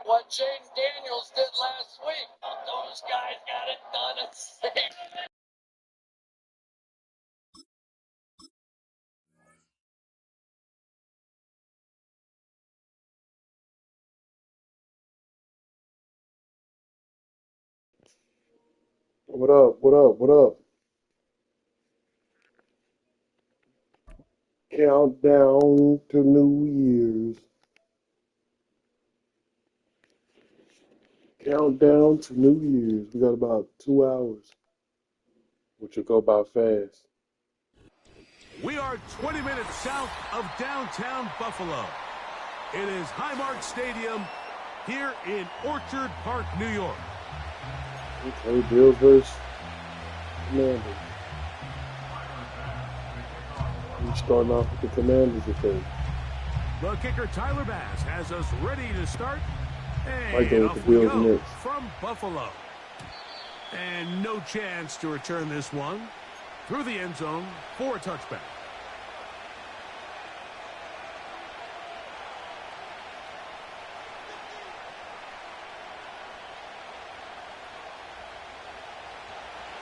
What Jaden Daniels did last week. Those guys got it done at state. What up? What up? What up? Countdown to New Year's. Countdown to New Year's. We got about 2 hours, which will go by fast. We are 20 minutes south of downtown Buffalo. It is Highmark Stadium here in Orchard Park, New York. Okay, Bills versus Commanders. We're starting off with the Commanders, I think. The kicker, Tyler Bass, has us ready to start. Might go And with off the we Bills go next. from Buffalo. And no chance to return this one through the end zone for a touchback.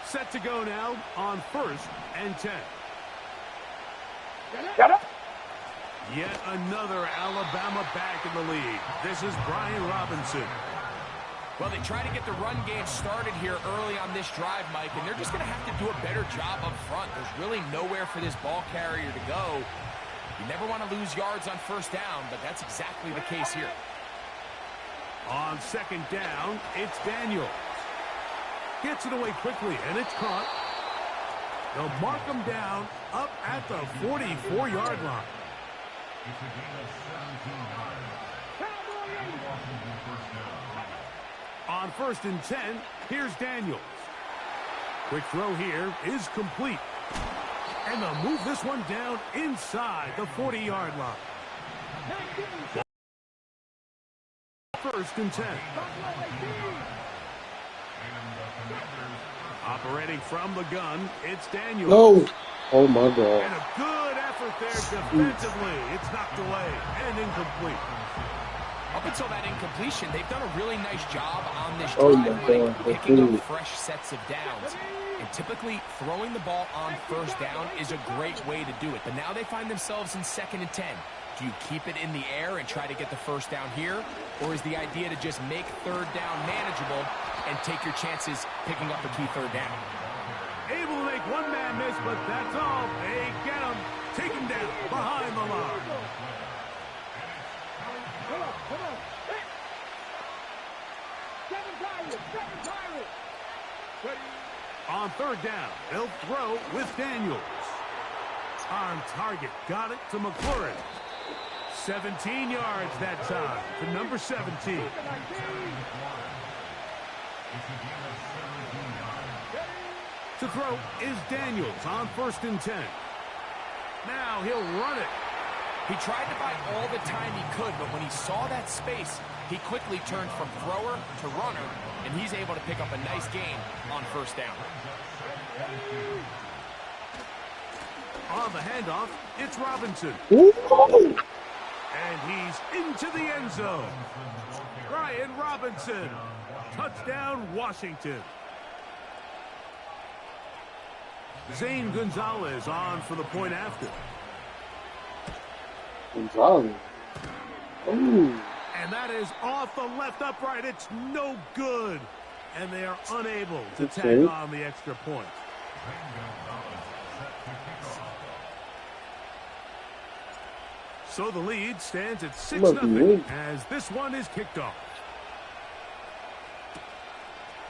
Set to go now on 1st and 10. Yet another Alabama back in the lead. This is Brian Robinson. Well, they try to get the run game started here early on this drive, Mike, and they're just going to have to do a better job up front. There's really nowhere for this ball carrier to go. You never want to lose yards on 1st down, but that's exactly the case here. On 2nd down, it's Daniel. Gets it away quickly, and it's caught. They'll mark him down up at the 44-yard line. On 1st and 10, here's Daniels. Quick throw here is complete. And they'll move this one down inside the 40-yard line. 1st and 10. Operating from the gun, it's Daniels. No! Oh my God. And a good effort there defensively. It's knocked away and incomplete. Up until that incompletion, they've done a really nice job on this Oh drive, my God. Mike, picking up fresh sets of downs. And typically, throwing the ball on 1st down is a great way to do it. But now they find themselves in 2nd and 10. Do you keep it in the air and try to get the 1st down here? Or is the idea to just make 3rd down manageable and take your chances picking up a key 3rd down? Able to make one man miss, but that's all. They get him. Take him down behind the line. On 3rd down, they'll throw with Daniels. On target, got it to McLaurin. 17 yards that time to number 17. To throw is Daniels on 1st and 10. Now he'll run it. He tried to buy all the time he could, but when he saw that space, he quickly turned from thrower to runner, and he's able to pick up a nice gain on 1st down. On the handoff, it's Robinson. Ooh. And he's into the end zone. Brian Robinson. Touchdown, Washington. Zane Gonzalez on for the point after. Gonzalez. Ooh. And that is off the left upright. It's no good. And they are unable to tag on the extra point. So the lead stands at 6-0 as this one is kicked off.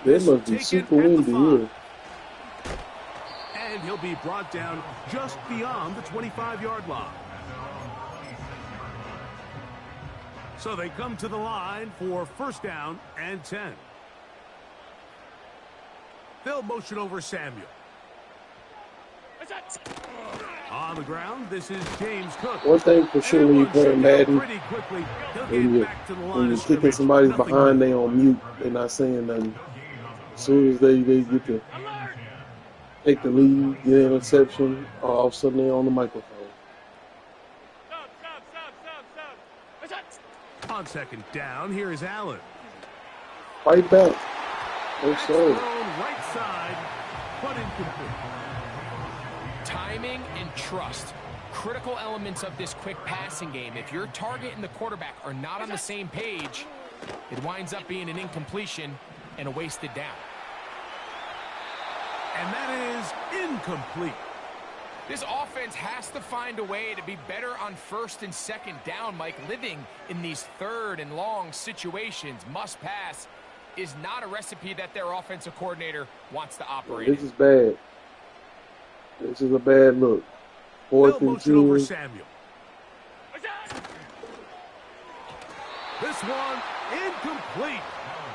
It must be super windy here. And he'll be brought down just beyond the 25-yard line. So they come to the line for 1st down and 10. They'll motion over Samuel. On the ground, this is James Cook. One thing for sure when you're playing Madden, when you're kicking somebody behind, they on mute. They're not saying nothing. As soon as they get to take the lead, get an interception, all of a sudden they're on the microphone. On second down, here is Allen. Fight back. Oh, sorry. Right side, but incomplete. Timing and trust. Critical elements of this quick passing game. If your target and the quarterback are not on the same page, it winds up being an incompletion and a wasted down. And that is incomplete. This offense has to find a way to be better on first and second down, Mike. Living in these third and long situations, must pass, is not a recipe that their offensive coordinator wants to operate. This is bad. This is a bad look. Fourth and 2. Over Samuel. This one incomplete.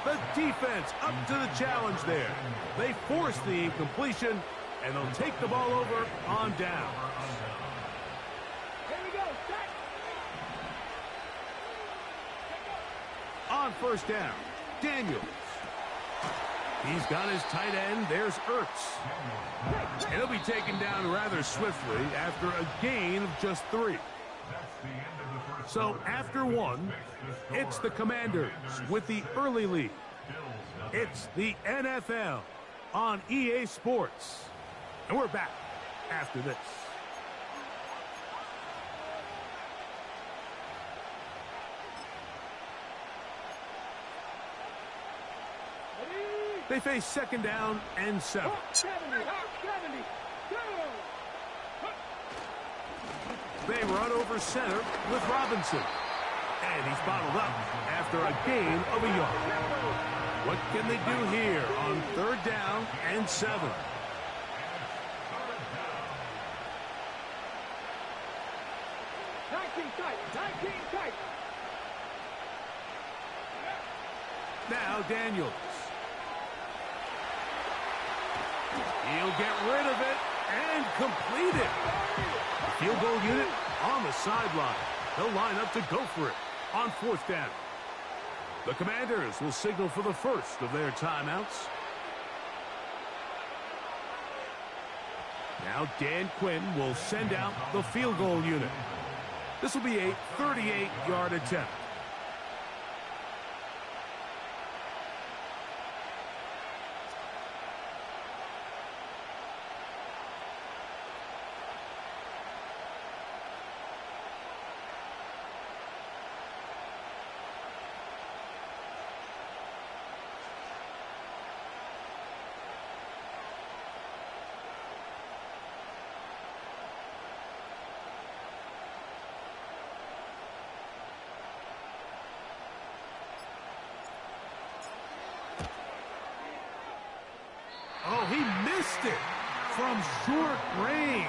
The defense up to the challenge there. They force the incompletion, and they'll take the ball over on down. Here we go. On first down, Daniels. He's got his tight end. There's Ertz. And he'll be taken down rather swiftly after a gain of just 3. So after 1, it's the Commanders with the early lead. It's the NFL on EA Sports. And we're back after this. They face second down and 7. 70, They run over center with Robinson. And he's bottled up after a gain of a yard. What can they do here on third down and 7? Now Daniels. He'll get rid of it and complete it. The field goal unit on the sideline. They'll line up to go for it on fourth down. The Commanders will signal for the first of their timeouts. Now Dan Quinn will send out the field goal unit. This will be a 38-yard attempt. Oh, he missed it from short range.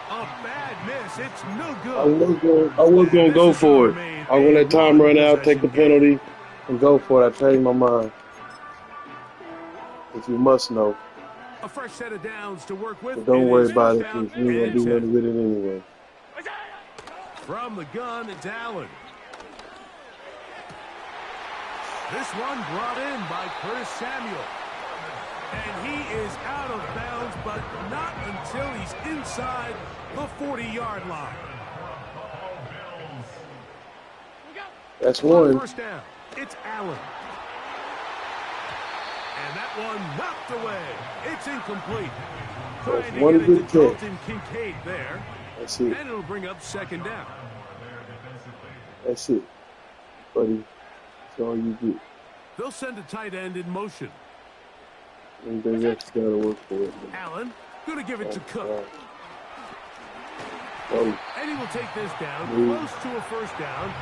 A bad miss. It's no good. I was going to go for it. I was going to let time run out, take the penalty, and go for it. I changed my mind. If you must know. A fresh set of downs to work with. But don't worry about it because you ain't going to do nothing with it anyway. From the gun, it's Allen. This one brought in by Curtis Samuel. And he is out of bounds, but not until he's inside the 40-yard line. That's one. First down, it's Allen. And that one knocked away. It's incomplete. Trying to one get it good to Dalton Kincaid there. That's it. And it'll bring up second down. That's it, buddy. That's all you get. They'll send a tight end in motion. Anything else got to work for it. Allen, going to give it to Cook. Oh. And he will take this down, close to a first down.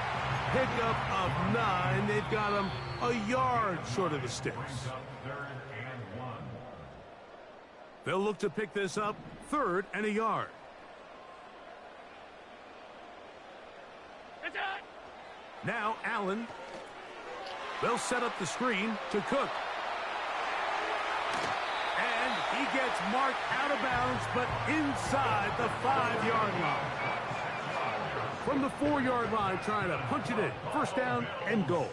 Pickup of 9. They've got him a yard short of the sticks. They'll look to pick this up, 3rd and a yard. Now Allen. They'll set up the screen to Cook. And he gets marked out of bounds, but inside the 5-yard line. From the 4-yard line, trying to punch it in. First down and goal.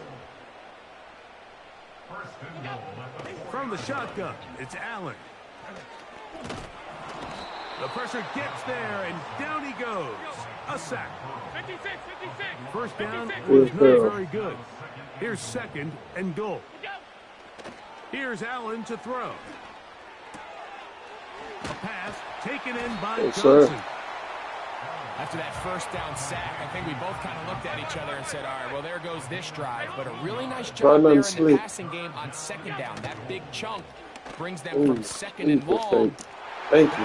From the shotgun, it's Allen. The pressure gets there, and down he goes. A sack. First down was not very good. Here's 2nd and goal. Here's Allen to throw. A pass taken in by Johnson. After that first down sack, I think we both kind of looked at each other and said, all right, well, there goes this drive. But a really nice job there in the passing game on 2nd down. That big chunk brings them from 2nd and long. Thank you.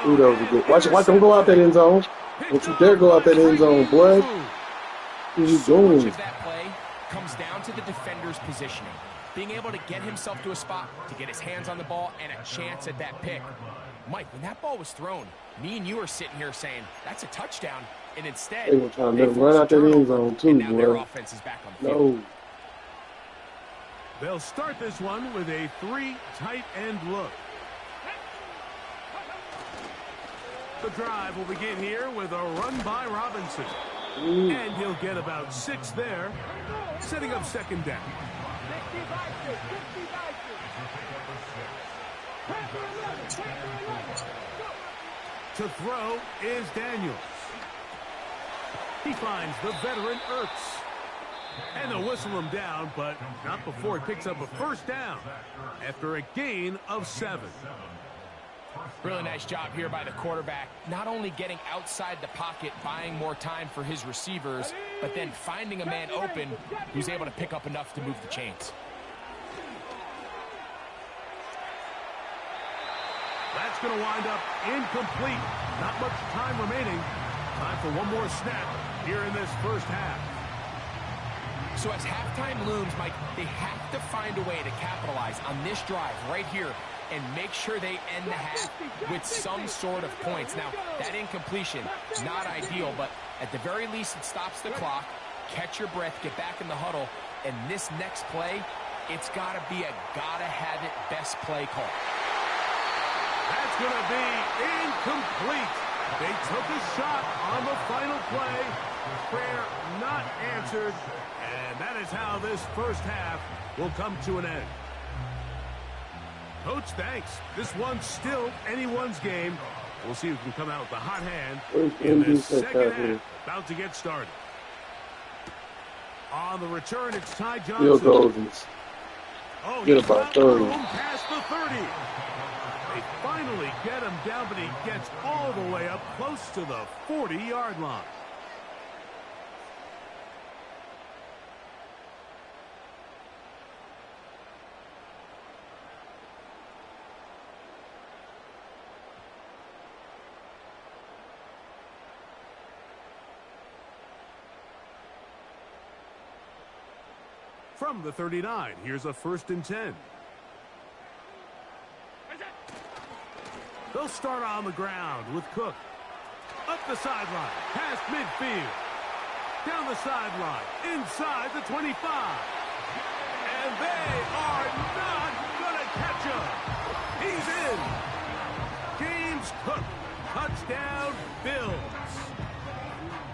Ooh, that was a good. Watch them go out that end zone. Don't you dare go out that end zone, boy. What are you doing? Much of that play comes down to the defender's positioning. Being able to get himself to a spot, to get his hands on the ball, and a chance at that pick. Mike, when that ball was thrown, me and you are sitting here saying, that's a touchdown. And instead, they were trying to let him run out that end zone, too, now their offense is back on the field. No. They'll start this one with a 3 tight end look. The drive will begin here with a run by Robinson. And he'll get about 6 there, setting up 2nd down. To throw is Daniels. He finds the veteran Ertz. And they'll whistle him down, but not before he picks up a first down after a gain of 7. Really nice job here by the quarterback, not only getting outside the pocket, buying more time for his receivers, but then finding a man open who's able to pick up enough to move the chains. That's going to wind up incomplete. Not much time remaining. Time for one more snap here in this first half. So as halftime looms, Mike, they have to find a way to capitalize on this drive right here and make sure they end the half with some sort of points. Now, that incompletion, not ideal, but at the very least, it stops the clock. Catch your breath, get back in the huddle, and this next play, it's got to be a gotta-have-it best play call. That's going to be incomplete. They took a shot on the final play. Prayer not answered. And that is how this first half will come to an end. Coach, thanks. This one's still anyone's game. We'll see who can come out with the hot hand in the second half. About to get started. On the return, it's Ty Johnson. Get about 30. Past the 30. They finally get him down, but he gets all the way up close to the 40-yard line. From the 39, here's a 1st and 10. They'll start on the ground with Cook. Up the sideline, past midfield. Down the sideline, inside the 25. And they are not going to catch him. He's in. James Cook, touchdown Bills.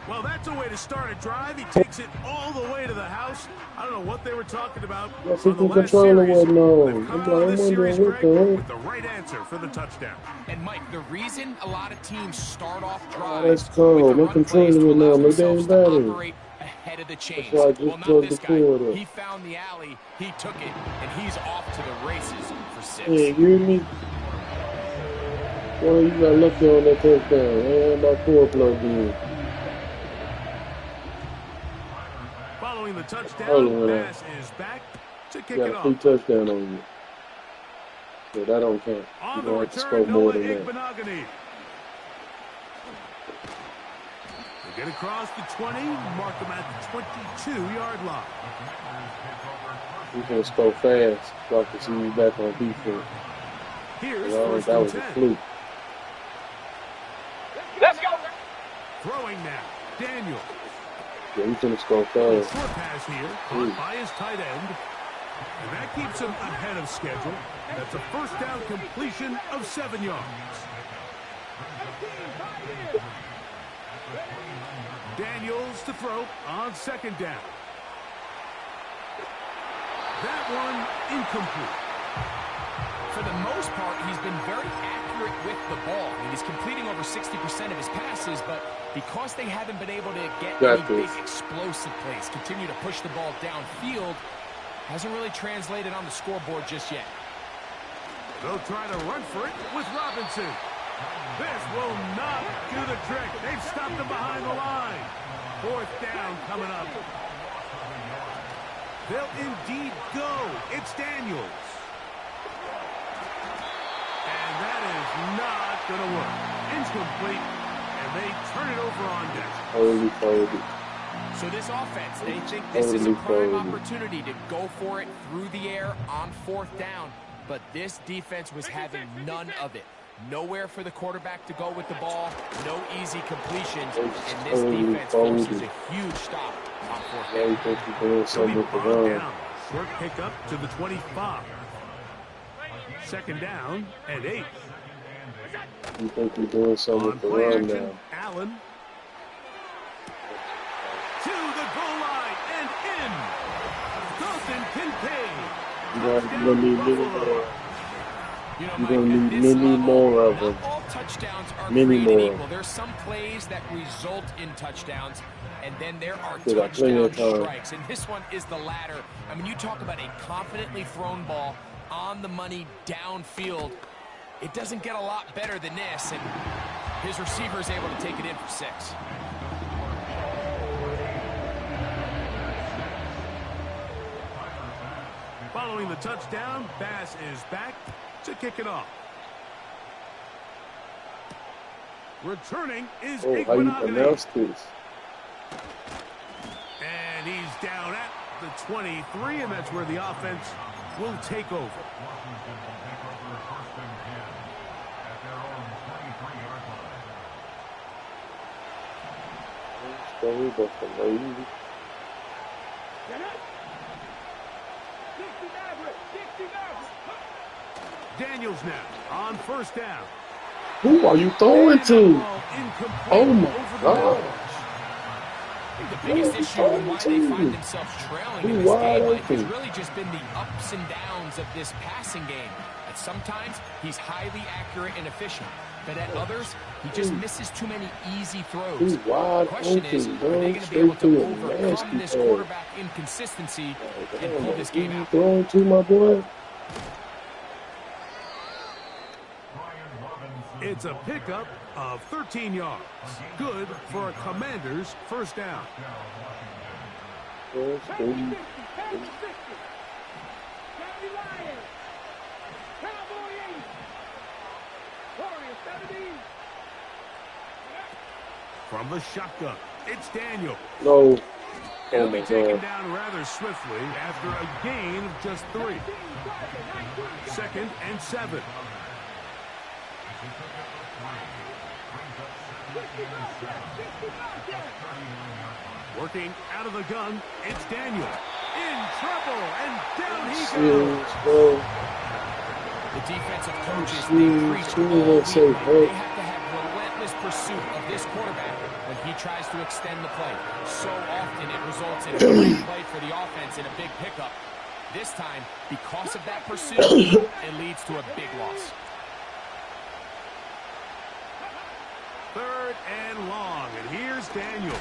Well, that's a way to start a drive. He takes it all the way to the house. I don't know what they were talking about on the last series. They've come out of this series, Greg, with the right answer for the touchdown. And, Mike, the reason a lot of teams start off Let's drives go. with the No run plays to controlling allow now. themselves to Better. operate ahead of the chains. That's why I just Well, not told this the guy. quarter. He found the alley, he took it, and he's off to the races for 6. Yeah, you hear me? Well, you got lucky on that touchdown. And my core plugged in. Following the touchdown, pass is back to kick it off. You got a 3 touchdown on you. So that don't count. On You the don't have to score return, more Noah than that. Igbenogany. They get across the 20, mark them at the 22-yard line. You can score fast. So I can see you back on defense. Here's Well, 1st that and was 10. a fluke. Let's go. Throwing now, Daniel. Yeah, he's going to score A fast. short pass here, caught by his tight end. And that keeps him ahead of schedule. That's a first down completion of 7 yards. Daniels to throw on 2nd down. That one incomplete. For the most part, he's been very accurate accurate with the ball. I mean, he's completing over 60% of his passes, but because they haven't been able to get any big explosive plays, continue to push the ball downfield, hasn't really translated on the scoreboard just yet. They'll try to run for it with Robinson. This will not do the trick. They've stopped him behind the line. 4th down coming up. They'll indeed go. It's Daniels. And that is not going to work. Incomplete. And they turn it over on down. So this offense, they think this is a prime opportunity to go for it through the air on 4th down. But this defense was having none of it. Nowhere for the quarterback to go with the ball. No easy completions. And this defense forces a huge stop on 4th down. So we brought down. Short pickup to the 25. 2nd down and 8. You think you're doing something with the run now? Allen. To the goal line and in. Dalton Kincaid. You're going to need many more of them. All touchdowns are Many created more. equal. There's some plays that result in touchdowns, and then there are Yeah, touchdown strikes, and this one is the latter. I mean, you talk about a confidently thrown ball on the money downfield. It doesn't get a lot better than this, and his receiver is able to take it in for 6. Following the touchdown, Bass is back to kick it off. Returning is how you Iguanagane. pronounce this? And he's down at the 23, and that's where the offense will take over. Daniels now on 1st down. Who are you throwing to? Oh my God. The biggest issue and why they find themselves trailing in this game, Mike, has really just been the ups and downs of this passing game. At sometimes, he's highly accurate and efficient, but at others, he just misses too many easy throws. The question is, are they going to be able to overcome this quarterback inconsistency and pull this game out? Throwing to my boy? It's a pickup of 13 yards. Good for a Commanders' 1st down. From the shotgun, it's Daniel. No. He'll be taken down rather swiftly after a gain of just 3. 2nd and 7. Working out of the gun, it's Daniel. In trouble, and down he goes. The defensive coaches, they preach all week. They have to have relentless pursuit of this quarterback when he tries to extend the play. So often it results in a great play for the offense and a big pickup. This time, because of that pursuit, it leads to a big loss. 3rd and long, and here's Daniels.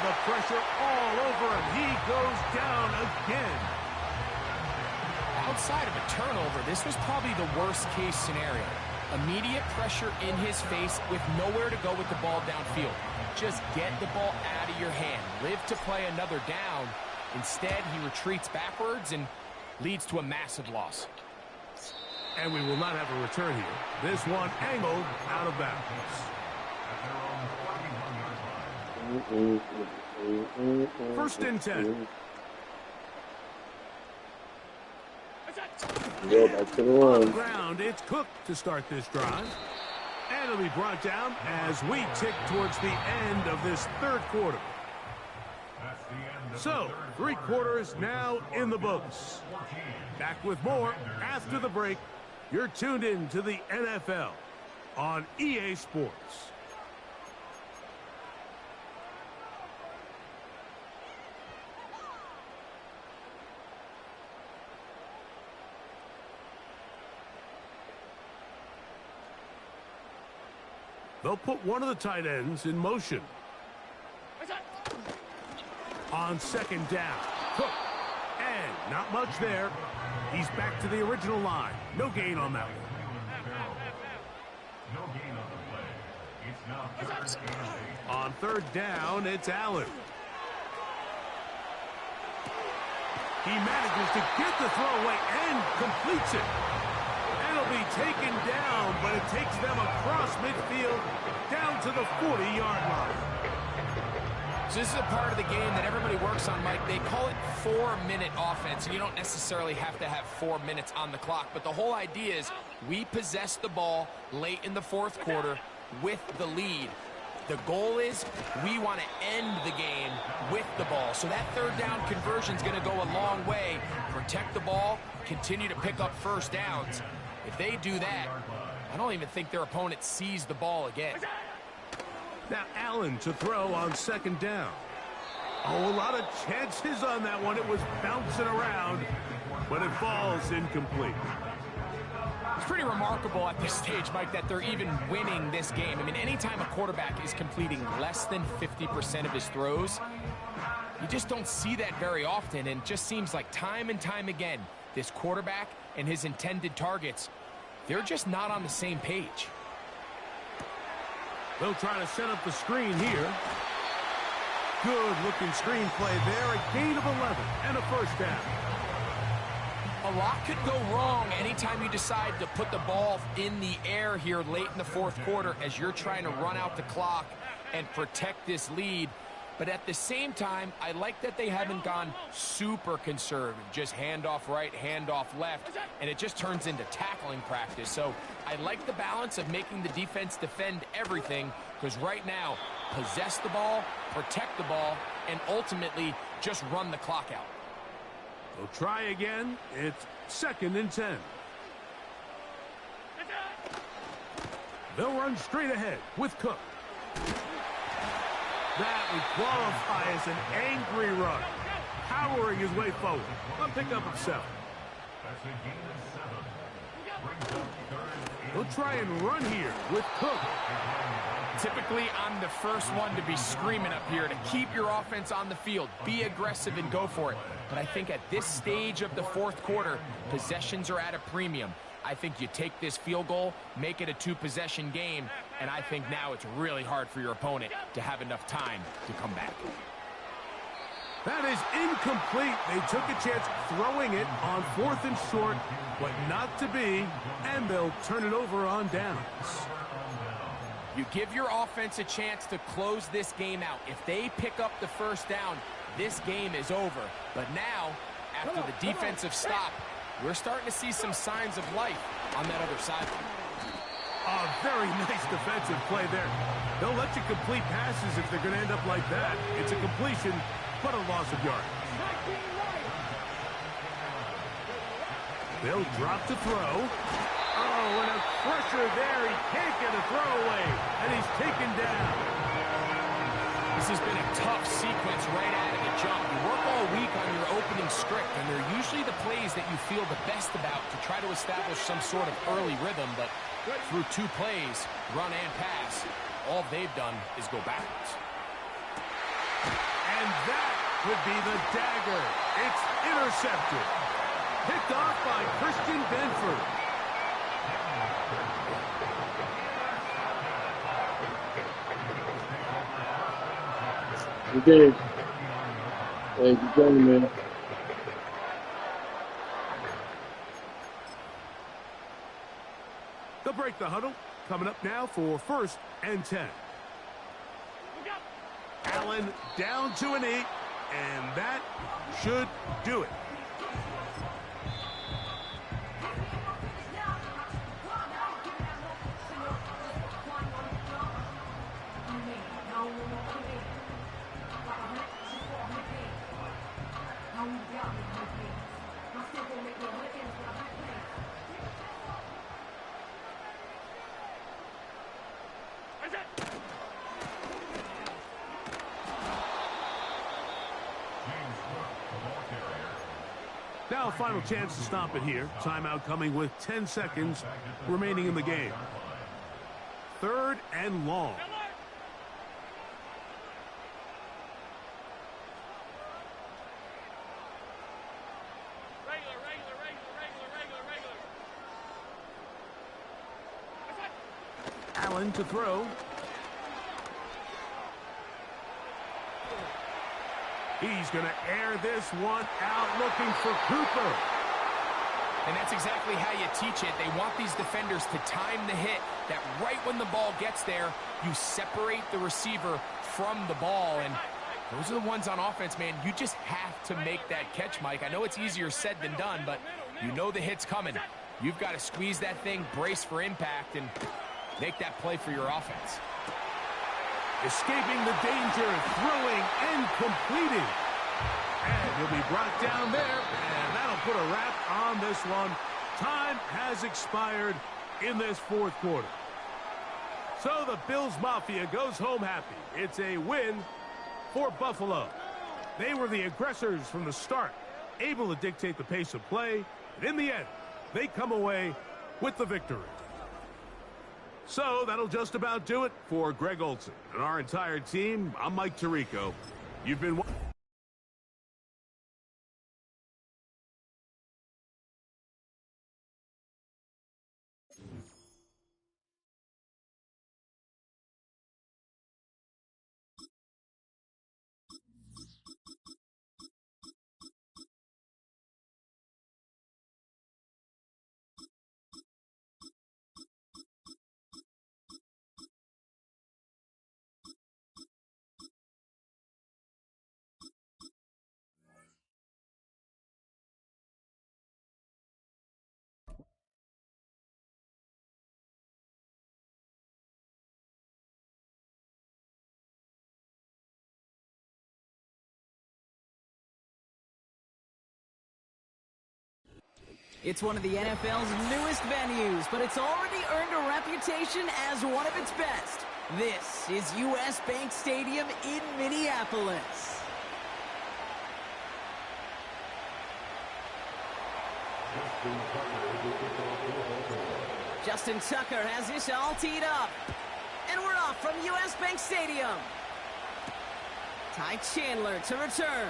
The pressure all over him. He goes down again. Outside of a turnover, this was probably the worst-case scenario. Immediate pressure in his face with nowhere to go with the ball downfield. Just get the ball out of your hand. Live to play another down. Instead, he retreats backwards and leads to a massive loss. And we will not have a return here. This one angled out of bounds. 1st and 10. Yeah, back to the On the run. ground, it's Cook to start this drive. And it'll be brought down as we tick towards the end of this 3rd quarter. So, 3 quarters now in the books. Back with more after the break. You're tuned in to the NFL on EA Sports. They'll put one of the tight ends in motion. On second down, Cook. And not much there. He's back to the original line. No gain on that one. No gain on the play. It's now third and 8. On third down, it's Allen. He manages to get the throw away and completes it. It'll be taken down, but it takes them across midfield down to the 40-yard line. So this is a part of the game that everybody works on, Mike. They call it 4-minute offense, and you don't necessarily have to have 4 minutes on the clock. But the whole idea is we possess the ball late in the fourth quarter with the lead. The goal is we want to end the game with the ball. So that third down conversion is going to go a long way. Protect the ball, continue to pick up first downs. If they do that, I don't even think their opponent sees the ball again. Now Allen to throw on second down. Oh, a lot of chances on that one. It was bouncing around, but it falls incomplete. It's pretty remarkable at this stage, Mike, that they're even winning this game. I mean, anytime a quarterback is completing less than 50% of his throws, you just don't see that very often, and it just seems like time and time again, this quarterback and his intended targets, they're just not on the same page. They'll try to set up the screen here. Good-looking screen play there. A gain of 11 and a first down. A lot could go wrong anytime you decide to put the ball in the air here late in the fourth quarter as you're trying to run out the clock and protect this lead. But at the same time, I like that they haven't gone super conservative, just handoff right, handoff left, and it just turns into tackling practice. So I like the balance of making the defense defend everything, because right now, possess the ball, protect the ball, and ultimately just run the clock out. They'll try again. It's second and 10. They'll run straight ahead with Cook. That would qualify as an angry run, powering his way forward. A pickup of 7. That's a gain of 7. Brings up third and 8. He'll try and run here with Cook. Typically, I'm the first one to be screaming up here to keep your offense on the field. Be aggressive and go for it. But I think at this stage of the fourth quarter, possessions are at a premium. I think you take this field goal, make it a 2-possession game, and I think now it's really hard for your opponent to have enough time to come back. That is incomplete. They took a chance throwing it on 4th and short, but not to be, and they'll turn it over on downs. You give your offense a chance to close this game out. If they pick up the first down, this game is over. But now, after the defensive stop, we're starting to see some signs of life on that other side. A very nice defensive play there. They'll let you complete passes if they're going to end up like that. It's a completion, but a loss of yards. They'll drop to throw. Oh, and a pressure there. He can't get a throw away, and he's taken down. This has been a tough sequence right out of the jump. You work all week on your opening script, and they're usually the plays that you feel the best about to try to establish some sort of early rhythm, but through 2 plays, run and pass, all they've done is go backwards. And that would be the dagger. It's intercepted. Picked off by Christian Benford. Good game. Hey, good game, man. They'll break the huddle. Coming up now for 1st and 10. Allen down to an 8, and that should do it. Now a final chance to stop it here. Timeout coming with 10 seconds remaining in the game. 3rd and long. Allen to throw. He's going to air this one out, looking for Cooper. And that's exactly how you teach it. They want these defenders to time the hit, that right when the ball gets there, you separate the receiver from the ball. And those are the ones on offense, man. You just have to make that catch, Mike. I know it's easier said than done, but you know the hit's coming. You've got to squeeze that thing, brace for impact, and make that play for your offense. Escaping the danger, throwing and completing. And he'll be brought down there, and that'll put a wrap on this one. Time has expired in this 4th quarter. So the Bills Mafia goes home happy. It's a win for Buffalo. They were the aggressors from the start, able to dictate the pace of play, and in the end, they come away with the victory. So that'll just about do it for Greg Olsen and our entire team. I'm Mike Tirico. You've been... It's one of the NFL's newest venues, but it's already earned a reputation as one of its best. This is U.S. Bank Stadium in Minneapolis. Justin Tucker has this all teed up. And we're off from U.S. Bank Stadium. Ty Chandler to return.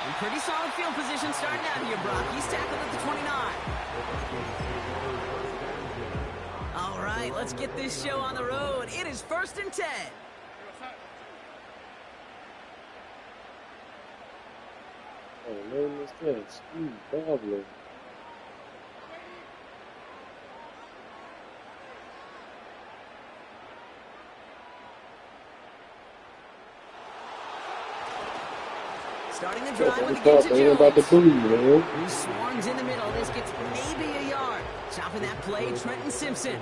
In pretty solid field position starting out here, Brock. He's tackled at the 29. All right, let's get this show on the road. It is 1st and 10. Oh, man, what's that? Steve Bavler. Starting the drive with the game to Jones. He swarms in the middle. This gets maybe a yard. Stopping that play, Trenton Simpson.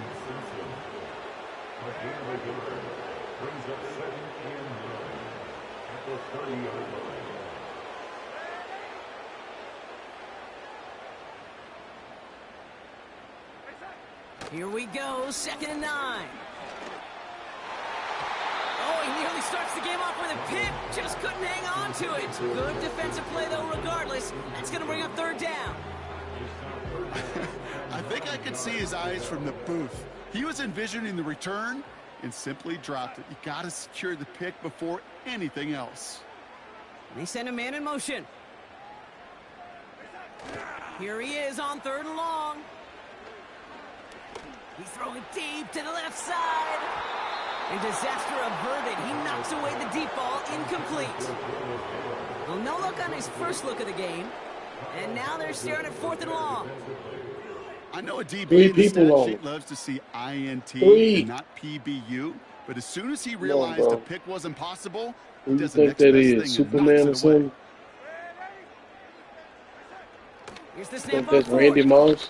Brings up 2nd and 9 at the 30-yard line. Here we go, 2nd and 9. Oh, he nearly starts the game off with a pick. Just couldn't hang on to it. Good defensive play, though, regardless. That's going to bring up 3rd down. I think I could see his eyes from the booth. He was envisioning the return and simply dropped it. You got to secure the pick before anything else. They send a man in motion. Here he is on 3rd and long. We throw it deep to the left side. And disaster averted. He knocks away the deep ball, incomplete. Well, no look on his first look of the game. And now they're staring at 4th and long. I know a DB in the stat sheet loves to see INT and not PBU, but as soon as he realized the pick wasn't possible, he does the next best thing. Superman or something? Here's the I snap think that's Randy Moss.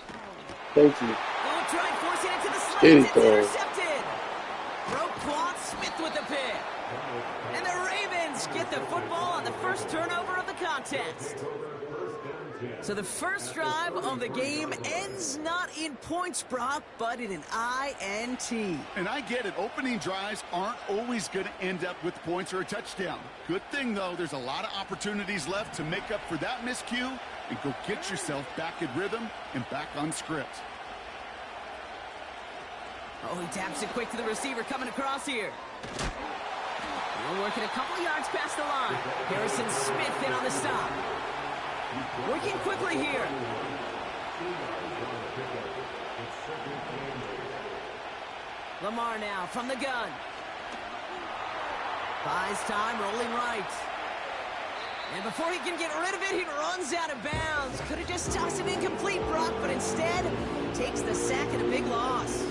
Thank you. Oh, try forcing it to the slot. Steady It's throw. intercepted. Roquan Smith with the pick. And the Ravens get the football on the first turnover of the contest. So the first drive of the game ends not in points, Brock, but in an INT. And I get it. Opening drives aren't always going to end up with points or a touchdown. Good thing, though, there's a lot of opportunities left to make up for that miscue and go get yourself back in rhythm and back on script. Oh, he taps it quick to the receiver coming across here. We're working a couple yards past the line. Harrison Smith in on the stop. Working quickly here. Lamar now from the gun. Buys time, rolling right. And before he can get rid of it, he runs out of bounds. Could have just tossed it incomplete, Brock, but instead takes the sack and a big loss.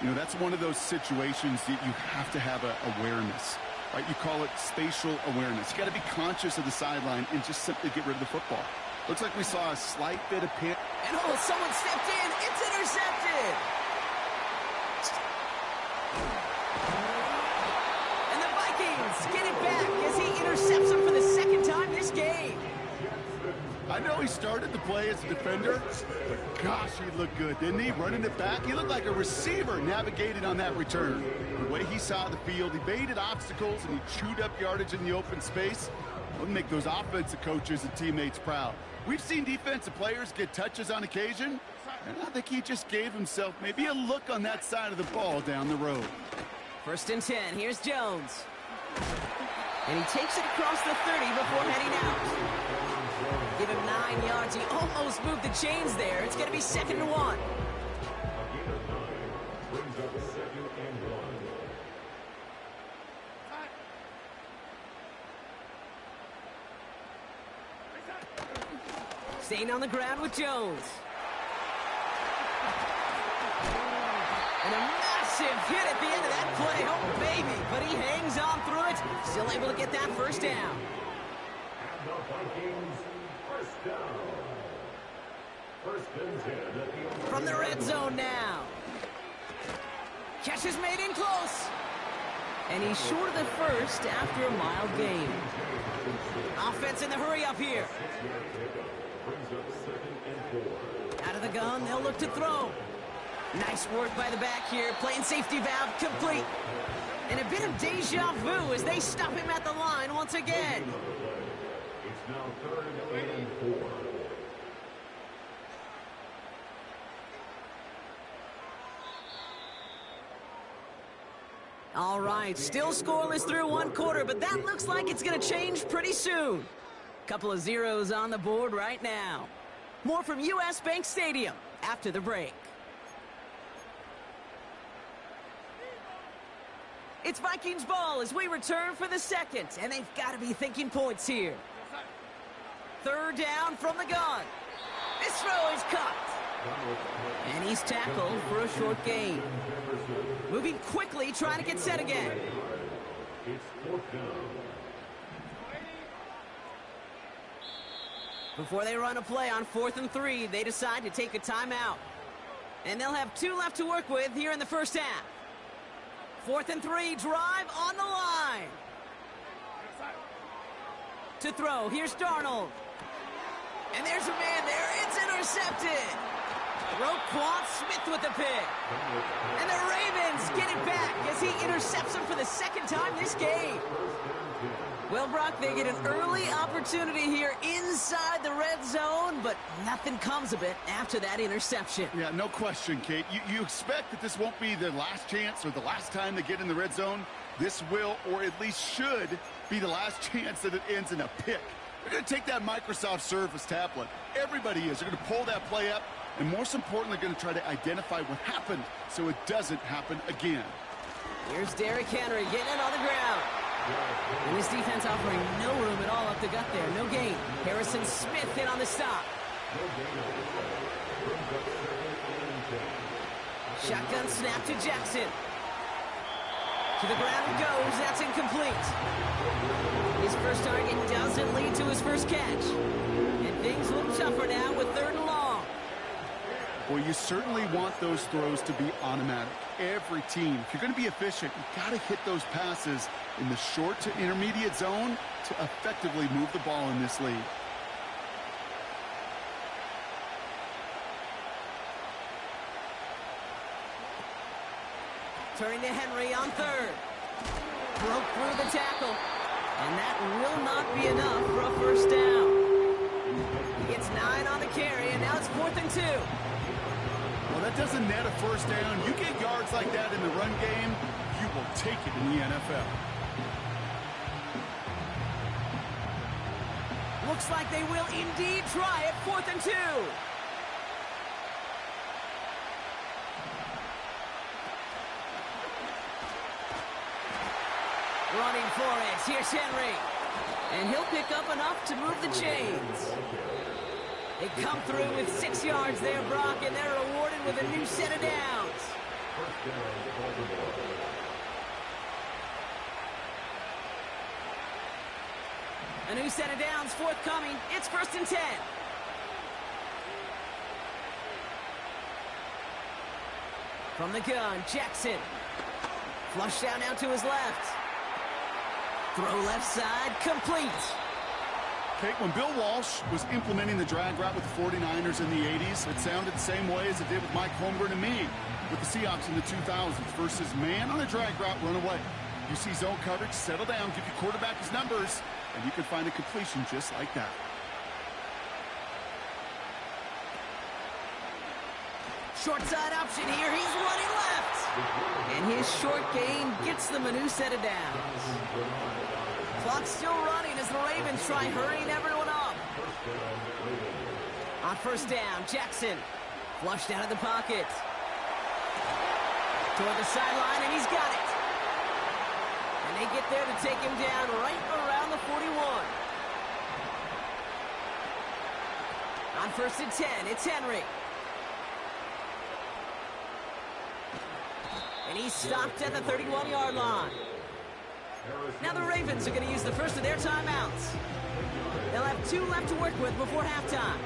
You know, that's one of those situations that you have to have awareness, right? You call it spatial awareness. You got to be conscious of the sideline and just simply get rid of the football. Looks like we saw a slight bit of pin. And oh, someone stepped in. It's intercepted. And the Vikings get it back as he intercepts him for the second time this game. I know he started the play as a defender, but gosh, he looked good, didn't he? Running it back, he looked like a receiver navigating on that return. The way he saw the field, he baited obstacles and he chewed up yardage in the open space. Would make those offensive coaches and teammates proud. We've seen defensive players get touches on occasion, and I think he just gave himself maybe a look on that side of the ball down the road. 1st and 10, here's Jones. And he takes it across the 30 before heading out. Give him 9 yards. He almost moved the chains there. It's going to be 2nd and 1. Staying on the ground with Jones. And a massive hit at the end of that play. Oh, baby. But he hangs on through it. Still able to get that first down. From the red zone now. Catch is made in close. And he's short of the first after a mild gain. Offense in the hurry up here. Out of the gun, they'll look to throw. Nice work by the back here. Playing safety valve complete. And a bit of deja vu as they stop him at the line once again. It's now 3rd and 4. All right, still scoreless through 1 quarter, but that looks like it's going to change pretty soon. Couple of zeros on the board right now. More from U.S. Bank Stadium after the break. It's Vikings ball as we return for the second, and they've got to be thinking points here. 3rd down from the gun. This throw is caught. And he's tackled for a short gain. Moving quickly, trying to get set again. It's 4th down. Before they run a play on 4th and 3, they decide to take a timeout. And they'll have 2 left to work with here in the first half. 4th and 3, drive on the line. To throw, here's Darnold. And there's a man there, it's intercepted. Roquan Smith with the pick. And the Ravens get it back as he intercepts him for the 2nd time this game. Well, Brock, they get an early opportunity here inside the red zone, but nothing comes of it after that interception. Yeah, no question, Kate. You expect that this won't be their last chance or the last time they get in the red zone. This will, or at least should, be the last chance that it ends in a pick. They're going to take that Microsoft Surface tablet. Everybody is. They're going to pull that play up, and most importantly, they're going to try to identify what happened so it doesn't happen again. Here's Derrick Henry getting it on the ground. And this defense offering no room at all up the gut there. No gain. Harrison Smith in on the stop. Shotgun snap to Jackson. To the ground it goes. That's incomplete. His first target doesn't lead to his first catch. And things look tougher now with 3rd and long. Well, you certainly want those throws to be automatic. Every team, if you're going to be efficient, you've got to hit those passes in the short to intermediate zone to effectively move the ball in this league. Turning to Henry on 3rd. Broke through the tackle. And that will not be enough for a first down. He gets 9 on the carry, and now it's 4th and 2. Well, that doesn't net a first down. You get yards like that in the run game, you will take it in the NFL. Looks like they will indeed try it. 4th and 2. Running for it. Here's Henry. And he'll pick up enough to move the chains. They come through with 6 yards there, Brock, and they're rewarded with a new set of downs. A new set of downs forthcoming. It's 1st and 10. From the gun, Jackson. Flush down now to his left. Throw left side, complete. Okay, when Bill Walsh was implementing the drag route with the 49ers in the 80s, it sounded the same way as it did with Mike Holmgren and me with the Seahawks in the 2000s versus man on a drag route, run away. You see zone coverage, settle down, give your quarterback his numbers, and you can find a completion just like that. Short side option here. He's running left. And his short gain gets them a new set of downs. Clock's still running as the Ravens try hurrying everyone up. On 1st down, Jackson. Flushed out of the pocket. Toward the sideline, and he's got it. And they get there to take him down right around the 41. On 1st and 10, it's Henry. And he's stopped at the 31-yard line. Now the Ravens are going to use the first of their timeouts. They'll have 2 left to work with before halftime.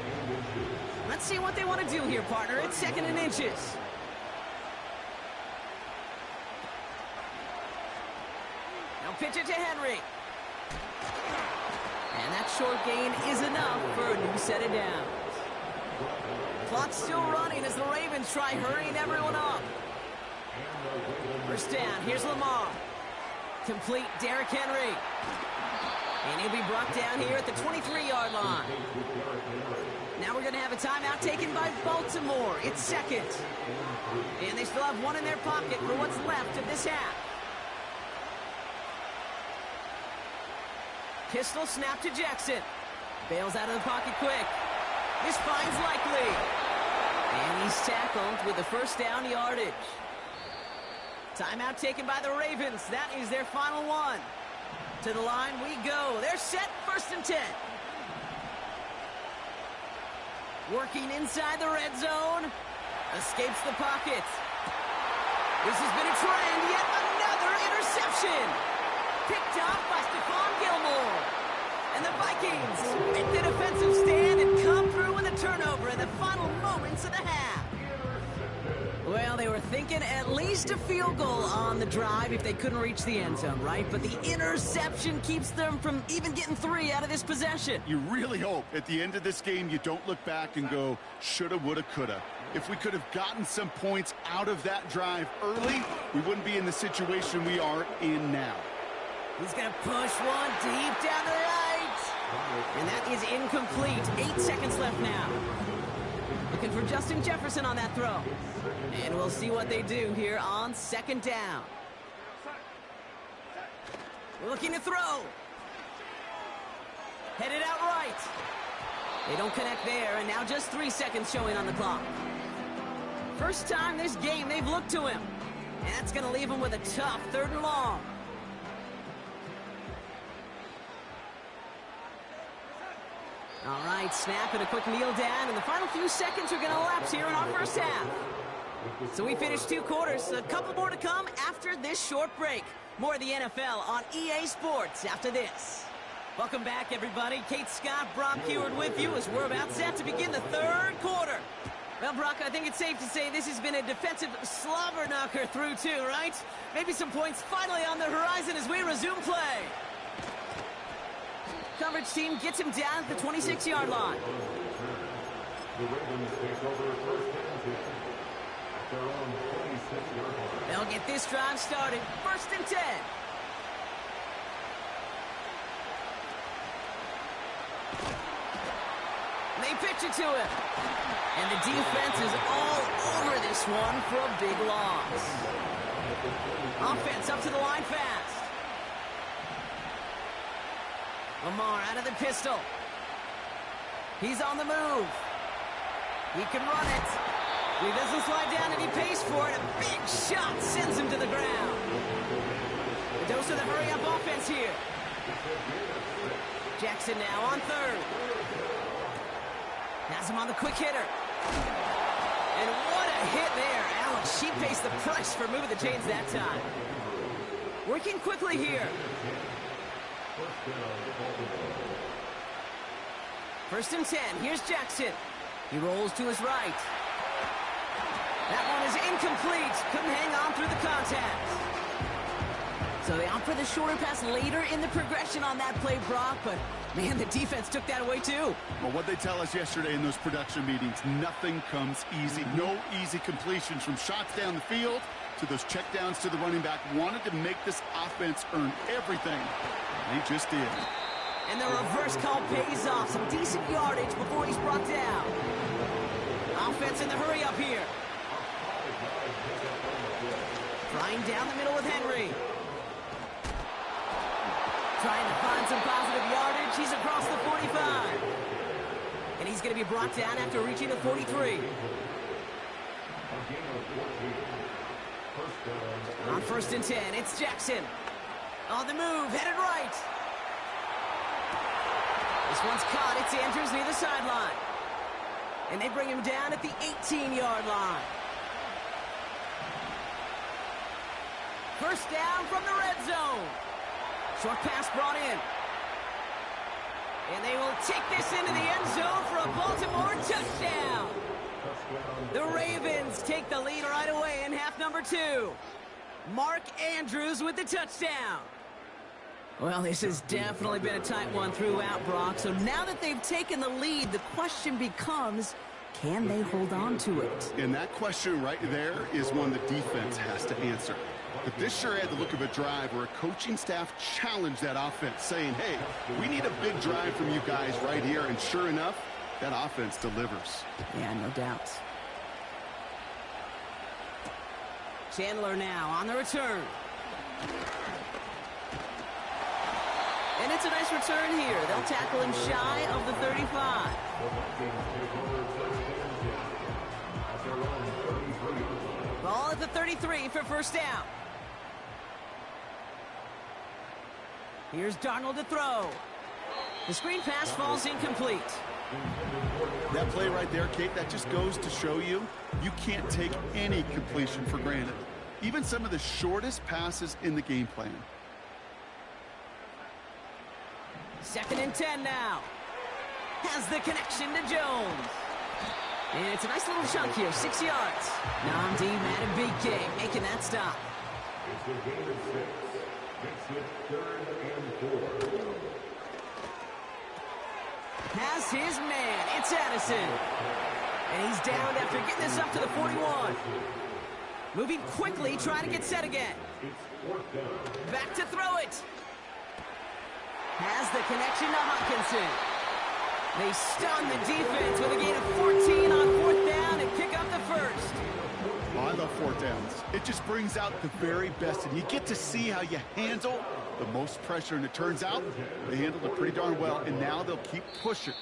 Let's see what they want to do here, partner. It's 2nd and inches. Now pitch it to Henry. And that short gain is enough for a new set of downs. Clock's still running as the Ravens try hurrying everyone up. 1st down, here's Lamar. Complete, Derrick Henry. And he'll be brought down here at the 23-yard line. Now we're going to have a timeout taken by Baltimore. It's 2nd. And they still have 1 in their pocket for what's left of this half. Pistol snap to Jackson. Bails out of the pocket quick. This finds Likely. And he's tackled with the 1st down yardage. Timeout taken by the Ravens. That is their final one. To the line we go. They're set. 1st and 10. Working inside the red zone. Escapes the pocket. This has been a trend. Yet another interception. Picked off by Stephon Gilmore. And the Vikings make the defensive stand and come through with a turnover in the final moments of the half. Well, they were thinking at least a field goal on the drive if they couldn't reach the end zone, right? But the interception keeps them from even getting 3 out of this possession. You really hope at the end of this game you don't look back and go, shoulda, woulda, coulda. If we could have gotten some points out of that drive early, we wouldn't be in the situation we are in now. He's going to push one deep down the right. And that is incomplete. 8 seconds left now. Looking for Justin Jefferson on that throw. And we'll see what they do here on 2nd down. Looking to throw. Headed out right. They don't connect there, and now just 3 seconds showing on the clock. First time this game they've looked to him. And that's going to leave him with a tough 3rd and long. All right, snap and a quick kneel down, and the final few seconds are going to elapse here in our first half. So we finished 2 quarters, a couple more to come after this short break. More of the NFL on EA Sports after this. Welcome back, everybody. Kate Scott, Brock Huard with you as we're about set to begin the 3rd quarter. Well, Brock, I think it's safe to say this has been a defensive slobber knocker through 2, right? Maybe some points finally on the horizon as we resume play. Coverage team gets him down at the 26-yard line. The Ravens take over 1st and 10 at their own 26-yard line. They'll get this drive started. 1st and 10. They pitch it to him. And the defense is all over this one for a big loss. Offense up to the line fast. Lamar out of the pistol. He's on the move. He can run it. He doesn't slide down and he pays for it. A big shot sends him to the ground. A dose of the hurry-up offense here. Jackson now on third. Has him on the quick hitter. And what a hit there. Alex, she pays the price for moving the chains that time. Working quickly here. First and 10. Here's Jackson. He rolls to his right. That one is incomplete. Couldn't hang on through the contact. So they opt for the shorter pass later in the progression on that play, Brock, but man, the defense took that away too. Well, what they tell us yesterday in those production meetings, nothing comes easy. No easy completions from shots down the field to those checkdowns to the running back. Wanted to make this offense earn everything. They just did. And the reverse call pays off. Some decent yardage before he's brought down. Offense in the hurry up here. Flying down the middle with Henry. Trying to find some positive yardage. He's across the 45. And he's going to be brought down after reaching the 43. On first and 10, it's Jackson. On the move, headed right. This one's caught. It's Andrews near the sideline. And they bring him down at the 18-yard line. First down from the red zone. Short pass brought in. And they will take this into the end zone for a Baltimore touchdown. The Ravens take the lead right away in half number 2. Mark Andrews with the touchdown. Well, this has definitely been a tight one throughout, Brock. So now that they've taken the lead, the question becomes, can they hold on to it? And that question right there is one the defense has to answer. But this sure had the look of a drive where a coaching staff challenged that offense, saying, hey, we need a big drive from you guys right here. And sure enough, that offense delivers. Yeah, no doubt. Chandler now on the return. And it's a nice return here. They'll tackle him shy of the 35. Ball at the 33 for first down. Here's Darnold to throw. The screen pass falls incomplete. That play right there, Kate, that just goes to show you can't take any completion for granted. Even some of the shortest passes in the game plan. Second and 10 now. Has the connection to Jones. And it's a nice little chunk here, 6 yards. Namdi Madubuike making that stop. It's a game of 6. Makes it 3rd and 4. Has his man. It's Addison. And he's down after getting this up to the 41. Moving quickly, trying to get set again. Back to throw it. Has the connection to Hopkinson. They stun the defense with a gain of 14 on 4th down and pick up the first. Oh, I love 4th downs. It just brings out the very best, and you get to see how you handle the most pressure, and it turns out they handled it pretty darn well, and now they'll keep pushing.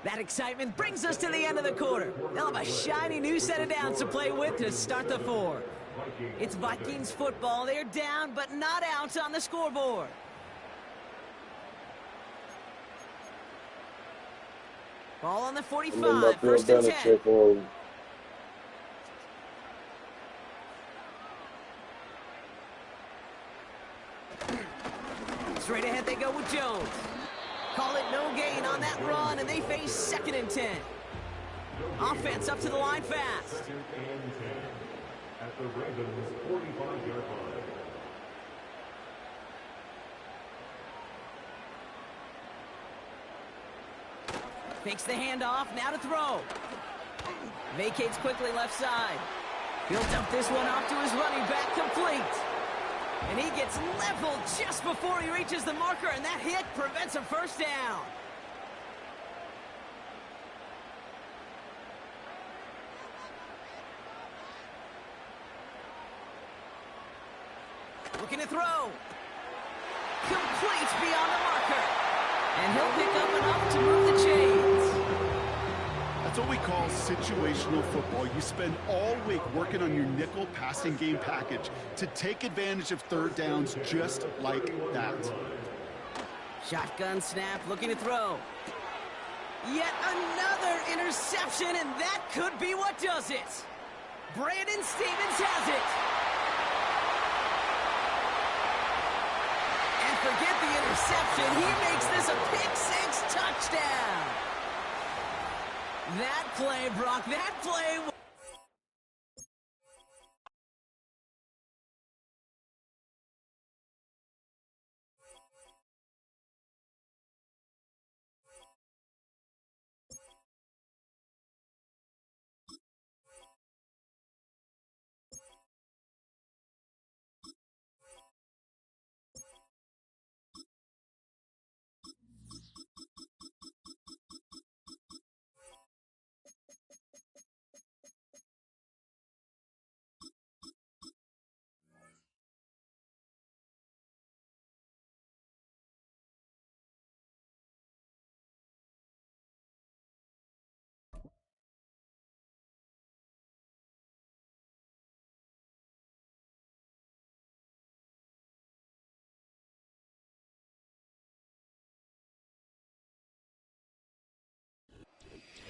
That excitement brings us to the end of the quarter. They'll have a shiny new set of downs to play with to start the 4. It's Vikings football. They're down, but not out on the scoreboard. Ball on the 45, first and 10. Straight ahead they go with Jones. Call it no gain on that run, and they face second and 10. Offense up to the line fast. Second and 10 at the Ravens' 45-yard line. Fakes the handoff, now to throw. Vacates quickly left side. He'll dump this one off to his running back, complete. And he gets leveled just before he reaches the marker, and that hit prevents a first down. Looking to throw. Complete beyond the marker. And he'll pick up enough to move the chains. That's what we call situational football. You spend all week working on your nickel passing game package to take advantage of third downs just like that. Shotgun snap, looking to throw. Yet another interception, and that could be what does it. Brandon Stevens has it. And forget the interception. He makes this a pick-6 touchdown. That play, Brock, that play.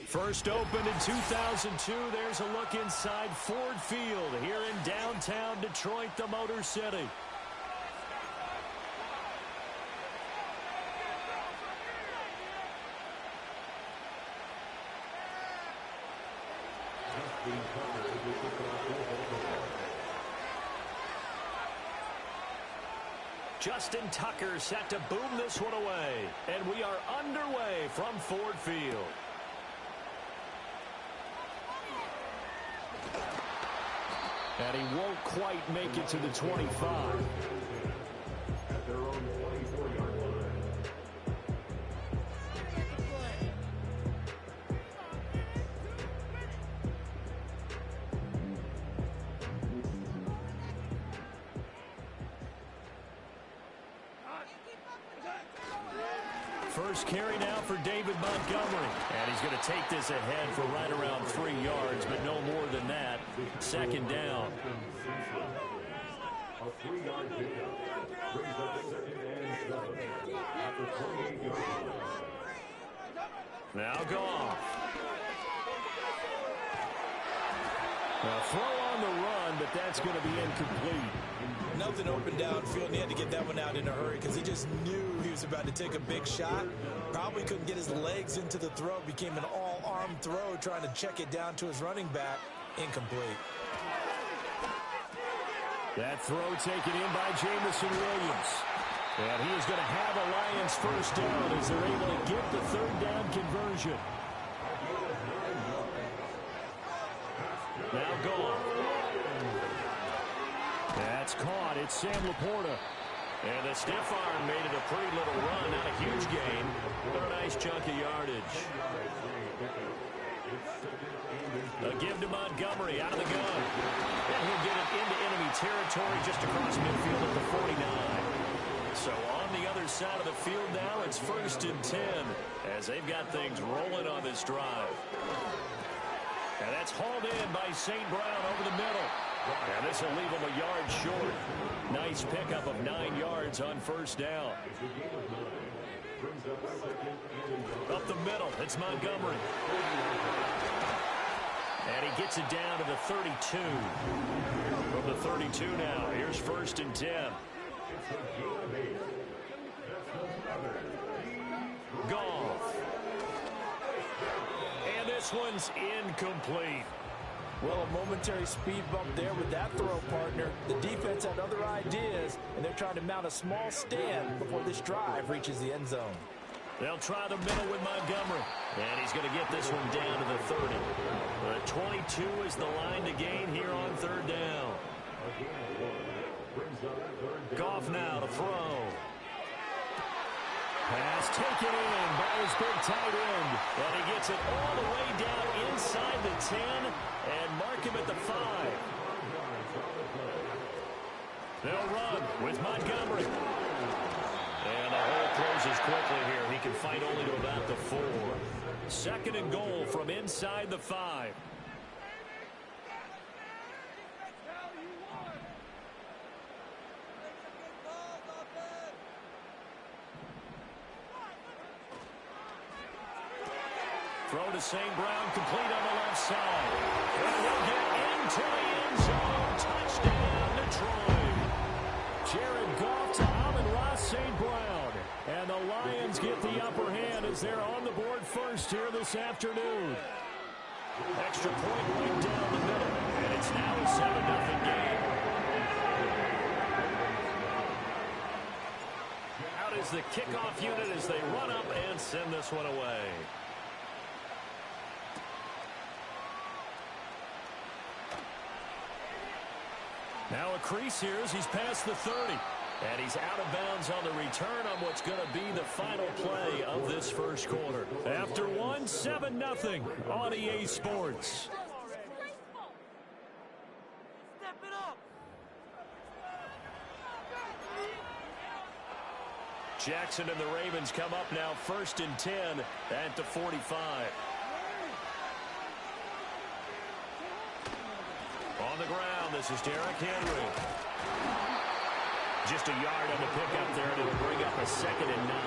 First opened in 2002, there's a look inside Ford Field here in downtown Detroit, the Motor City. Justin Tucker set to boom this one away, and we are underway from Ford Field. And he won't quite make it to the 25. At their own 24-yard line. First carry now for David Montgomery. And he's going to take this ahead for right around 3 yards, but no more than that. Second down. A 3-yard pickup brings up 2nd and 7 at the 28-yard line. Now Goff. A throw on the run, but that's going to be incomplete. Nothing open downfield, and he had to get that one out in a hurry because he just knew he was about to take a big shot. Probably couldn't get his legs into the throw. Became an all-arm throw, trying to check it down to his running back. Incomplete. That throw taken in by Jamison Williams. And he is going to have a Lions first down as they're able to get the third down conversion. Now Goff. That's caught. It's Sam Laporta. And the stiff arm made it a pretty little run. Not a huge gain, but a nice chunk of yardage. A give to Montgomery out of the gun. And he'll get it into enemy territory just across midfield at the 49. So on the other side of the field now, it's 1st and 10 as they've got things rolling on this drive. And that's hauled in by St. Brown over the middle. And this will leave him a yard short. Nice pickup of 9 yards on first down. Up the middle, it's Montgomery. And he gets it down to the 32. From the 32 now, here's 1st and 10. Goff. And this one's incomplete. Well, a momentary speed bump there with that throw, partner. The defense had other ideas, and they're trying to mount a small stand before this drive reaches the end zone. They'll try the middle with Montgomery. And he's going to get this one down to the 30. The 22 is the line to gain here on third down. Goff now to throw. Pass taken in by his big tight end. And he gets it all the way down inside the 10 and mark him at the 5. They'll run with Montgomery. And the hole closes quickly here. He can fight only to about the 4. 2nd and goal from inside the 5. Throw to St. Brown, complete on the left side. And he'll get into the end zone. Touchdown, Detroit. Jared Goff to Amon-Ra St. Brown. And the Lions get the upper hand as they're on the board first here this afternoon. Extra point right down the middle. And it's now a 7-0 game. Out is the kickoff unit as they run up and send this one away. Now a crease here as he's past the 30. And he's out of bounds on the return on what's going to be the final play of this first quarter. After 7-0 on EA Sports. Jackson and the Ravens come up now 1st and 10 at the 45. On the ground, this is Derrick Henry. Just a yard on the pickup there to bring up a 2nd and 9.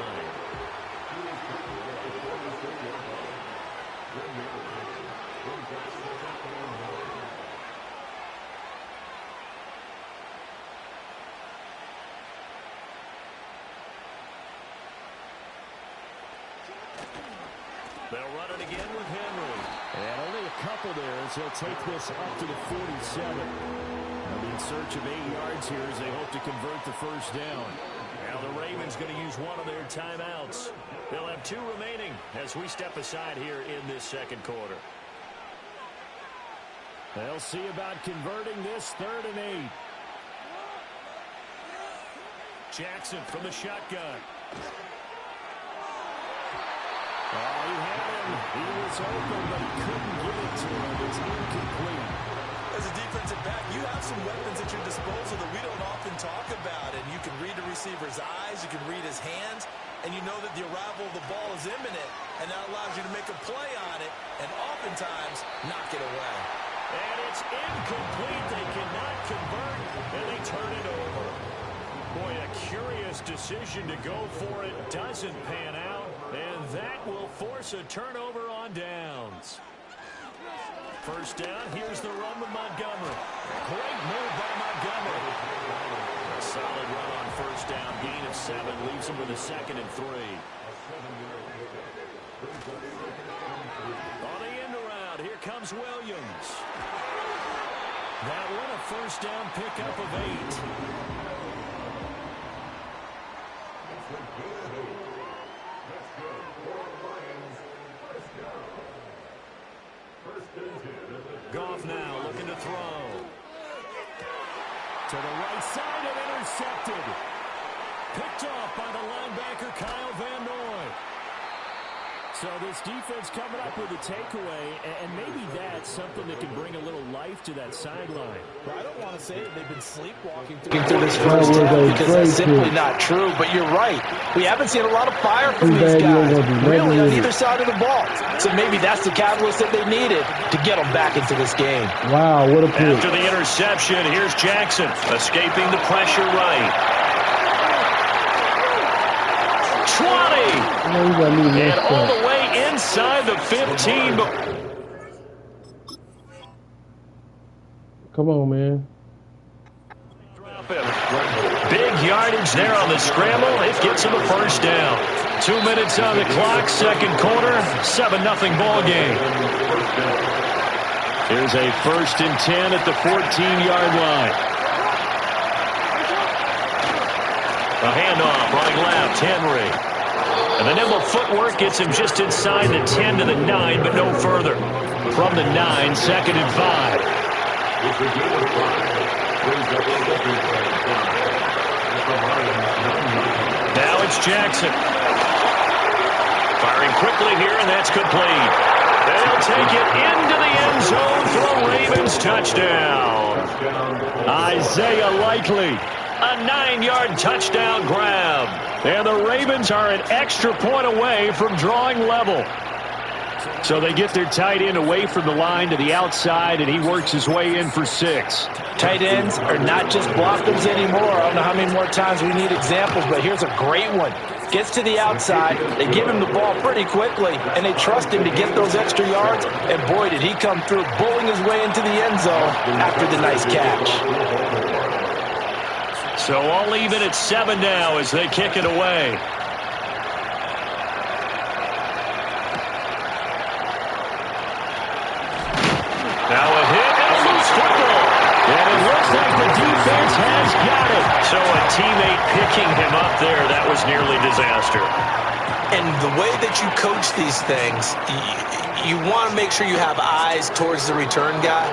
They'll run it again with Henry. And only a couple there as he'll take this up to the 47. They'll be in search of 8 yards here as they hope to convert the first down. Now the Ravens going to use one of their timeouts. They'll have 2 remaining as we step aside here in this second quarter. They'll see about converting this 3rd and 8. Jackson from the shotgun. Oh, he had him. He was open, but he couldn't get it to him. It's incomplete. As a defensive back, you have some weapons at your disposal that we don't often talk about. And you can read the receiver's eyes, you can read his hands, and you know that the arrival of the ball is imminent, and that allows you to make a play on it and oftentimes knock it away. And it's incomplete. They cannot convert, and they turn it over. Boy, a curious decision to go for it. Doesn't pan out, and that will force a turnover on downs. First down, here's the run with Montgomery. Great move by Montgomery. A solid run on first down, gain of 7, leaves him with a 2nd and 3. On the end around, here comes Williams. That one a first down pickup of 8. Goff now looking to throw. To the right side and intercepted. Picked off by the linebacker Kyle Van Noy. So this defense coming up with a takeaway, and maybe that's something that can bring a little life to that sideline. Well, I don't want to say that they've been sleepwalking through this first down because that's simply not true, but you're right. We haven't seen a lot of fire from these guys, really, on either side of the ball. So maybe that's the catalyst that they needed to get them back into this game. Wow, what a pick. After the interception, here's Jackson, escaping the pressure right. 20! And all the way inside the 15. Come on, man. Big yardage there on the scramble. It gets him a first down. 2 minutes on the clock, second quarter, 7-0 ball game. Here's a 1st and 10 at the 14-yard line. A handoff, right left, Henry. And the nimble footwork gets him just inside the 10 to the 9, but no further. From the 9, 2nd and 5. Now it's Jackson. Firing quickly here, and that's complete. They'll take it into the end zone for a Ravens touchdown. Isaiah Likely A 9-yard touchdown grab. And the Ravens are an extra point away from drawing level. So they get their tight end away from the line to the outside, and he works his way in for 6. Tight ends are not just blockers anymore. I don't know how many more times we need examples, but here's a great one. Gets to the outside, they give him the ball pretty quickly, and they trust him to get those extra yards, and boy, did he come through, bowling his way into the end zone after the nice catch. So all even at 7 now as they kick it away. Now a hit and a loose football. And it looks like the defense has got it. So a teammate picking him up there, that was nearly disaster. And the way that you coach these things, you want to make sure you have eyes towards the return guy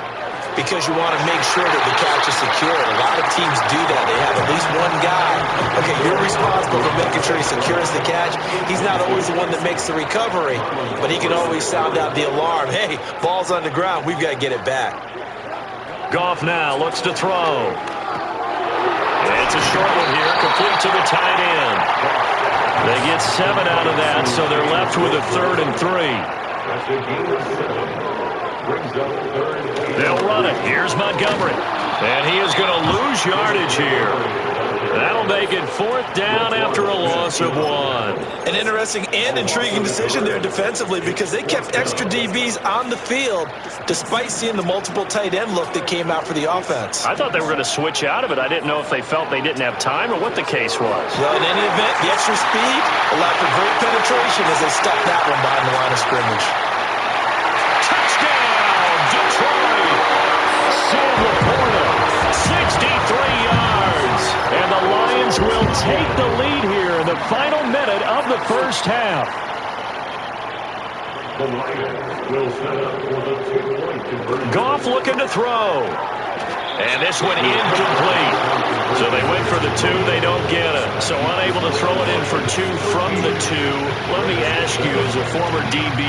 because you want to make sure that the catch is secured. A lot of teams do that. They have at least one guy. Okay, you're responsible for making sure he secures the catch. He's not always the one that makes the recovery, but he can always sound out the alarm. Hey, ball's on the ground. We've got to get it back. Goff now looks to throw. It's a short one here, complete to the tight end. They get 7 out of that, so they're left with a 3rd and 3. They'll run it. Here's Montgomery. And he is going to lose yardage here. That'll make it 4th down after a loss of 1. An interesting and intriguing decision there defensively because they kept extra DBs on the field despite seeing the multiple tight end look that came out for the offense. I thought they were going to switch out of it. I didn't know if they felt they didn't have time or what the case was. Well, in any event, the extra speed allowed for great penetration as they stuck that one behind the line of scrimmage. Touchdown, Detroit! Sam Laporta, 63 yards. And the Lions will take the lead here in the final minute of the first half. The Lions will set up for the 2-point conversion. Goff looking to throw. And this one incomplete. So they went for the 2, they don't get it. So unable to throw it in for 2 from the 2. Let me ask you, as a former DB,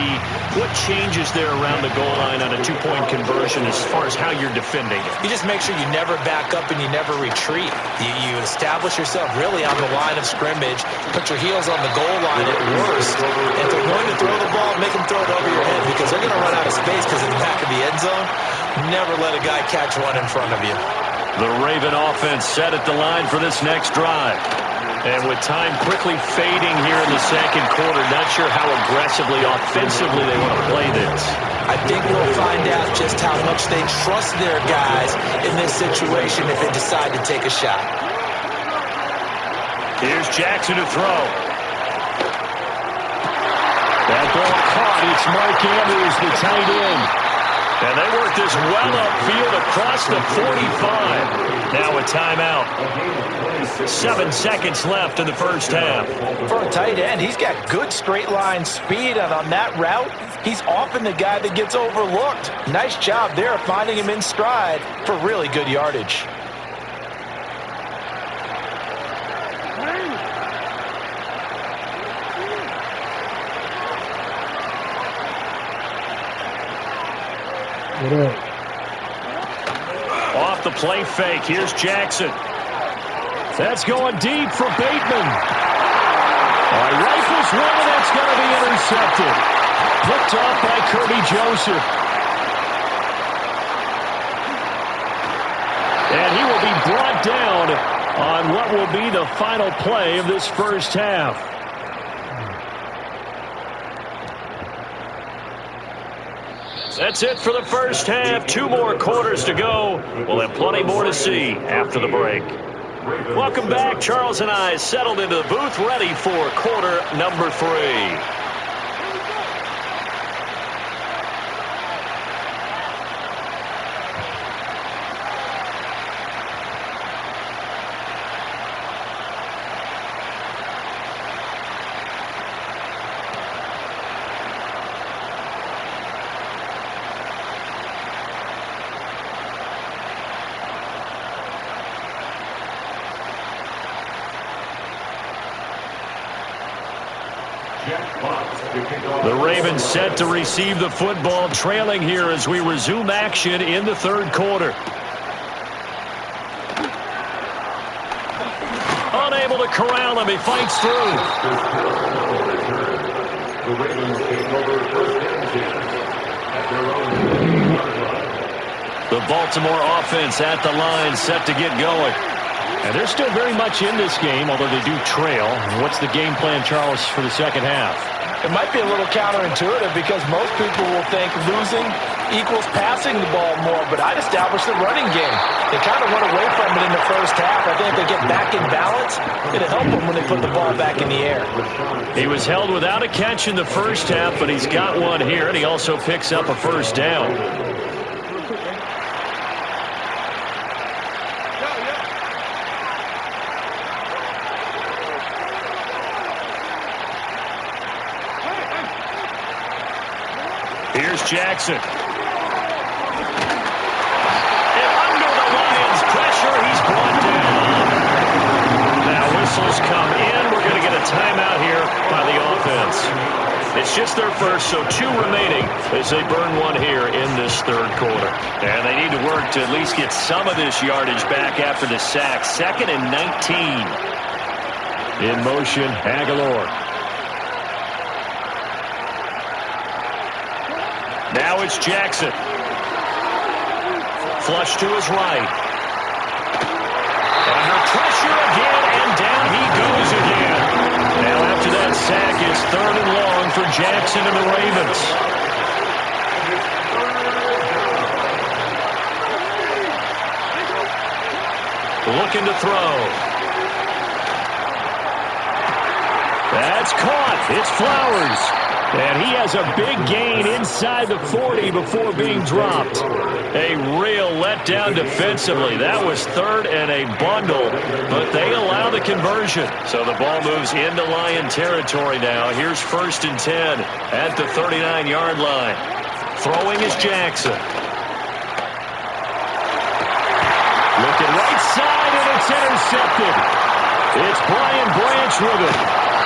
what changes there around the goal line on a 2-point conversion as far as how you're defending it? You just make sure you never back up and you never retreat. You establish yourself really on the line of scrimmage, put your heels on the goal line at worst. If they're going to throw the ball, make them throw it over your head because they're going to run out of space because in the back of the end zone, never let a guy catch one in front of you. The Raven offense set at the line for this next drive. And with time quickly fading here in the second quarter, not sure how aggressively, offensively they want to play this. I think we'll find out just how much they trust their guys in this situation if they decide to take a shot. Here's Jackson to throw. That ball caught. It's Mark Andrews, the tight end. And they work this well upfield across the 45. Now a timeout. 7 seconds left in the first half. For a tight end, he's got good straight line speed, and on that route, he's often the guy that gets overlooked. Nice job there finding him in stride for really good yardage. Off the play fake. Here's Jackson. That's going deep for Bateman. All right, rifles one, and that's going to be intercepted. Picked off by Kirby Joseph. And he will be brought down on what will be the final play of this first half. That's it for the first half. 2 more quarters to go. We'll have plenty more to see after the break. Welcome back. Charles and I settled into the booth, ready for quarter number 3. The Ravens set to receive the football, trailing here as we resume action in the third quarter. Unable to corral him. He fights through. The Ravens take over first and 10 at their own. The Baltimore offense at the line, set to get going. And they're still very much in this game, although they do trail. What's the game plan, Charles, for the second half? It might be a little counterintuitive because most people will think losing equals passing the ball more, but I'd establish the running game. They kind of went away from it in the first half. I think if they get back in balance, it'll help them when they put the ball back in the air. He was held without a catch in the first half, but he's got one here, and he also picks up a first down. Here's Jackson. And under the Lions' pressure, he's brought down. Now whistles come in. We're going to get a timeout here by the offense. It's just their first, so 2 remaining as they burn one here in this third quarter. And they need to work to at least get some of this yardage back after the sack. 2nd and 19. In motion, Aguilar. Now it's Jackson. Flush to his right. Under pressure again, and down he goes again. Now after that sack, it's 3rd and long for Jackson and the Ravens. Looking to throw. That's caught. It's Flowers. And he has a big gain inside the 40 before being dropped. A real letdown defensively. That was 3rd and a bundle, but they allow the conversion. So the ball moves into Lion territory now. Here's 1st and 10 at the 39-yard line. Throwing is Jackson. Looking right side, and it's intercepted. It's Brian Branch with it.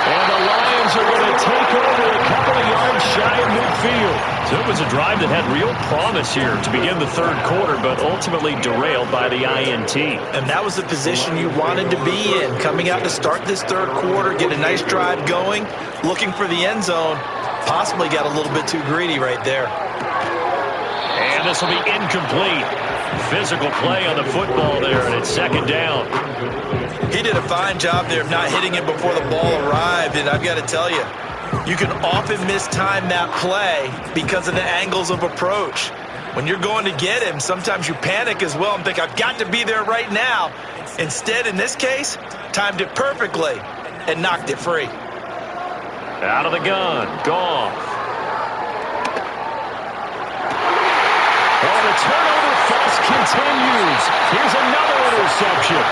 And the Lions are going to take over a couple of yards shy of midfield. So it was a drive that had real promise here to begin the third quarter, but ultimately derailed by the INT. And that was the position you wanted to be in. Coming out to start this third quarter, get a nice drive going, looking for the end zone. Possibly got a little bit too greedy right there. And this will be incomplete. Physical play on the football there, and it's 2nd down. He did a fine job there of not hitting it before the ball arrived, and I've got to tell you, you can often mistime that play because of the angles of approach. When you're going to get him, sometimes you panic as well and think, I've got to be there right now. Instead, in this case, timed it perfectly and knocked it free. Out of the gun, Goff. Oh, the turnover fuss continues. Here's another interception.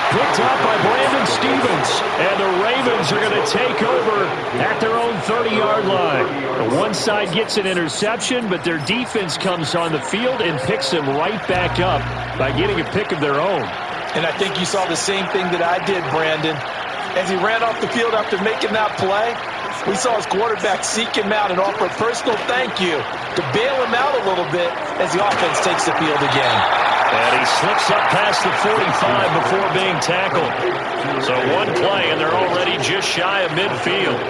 Picked up by Brandon Stephens. And the Ravens are going to take over at their own 30-yard line. The one side gets an interception, but their defense comes on the field and picks them right back up by getting a pick of their own. And I think you saw the same thing that I did, Brandon. As he ran off the field after making that play, we saw his quarterback seek him out and offer a personal thank you to bail him out a little bit as the offense takes the field again. And he slips up past the 45 before being tackled. So one play, and they're already just shy of midfield.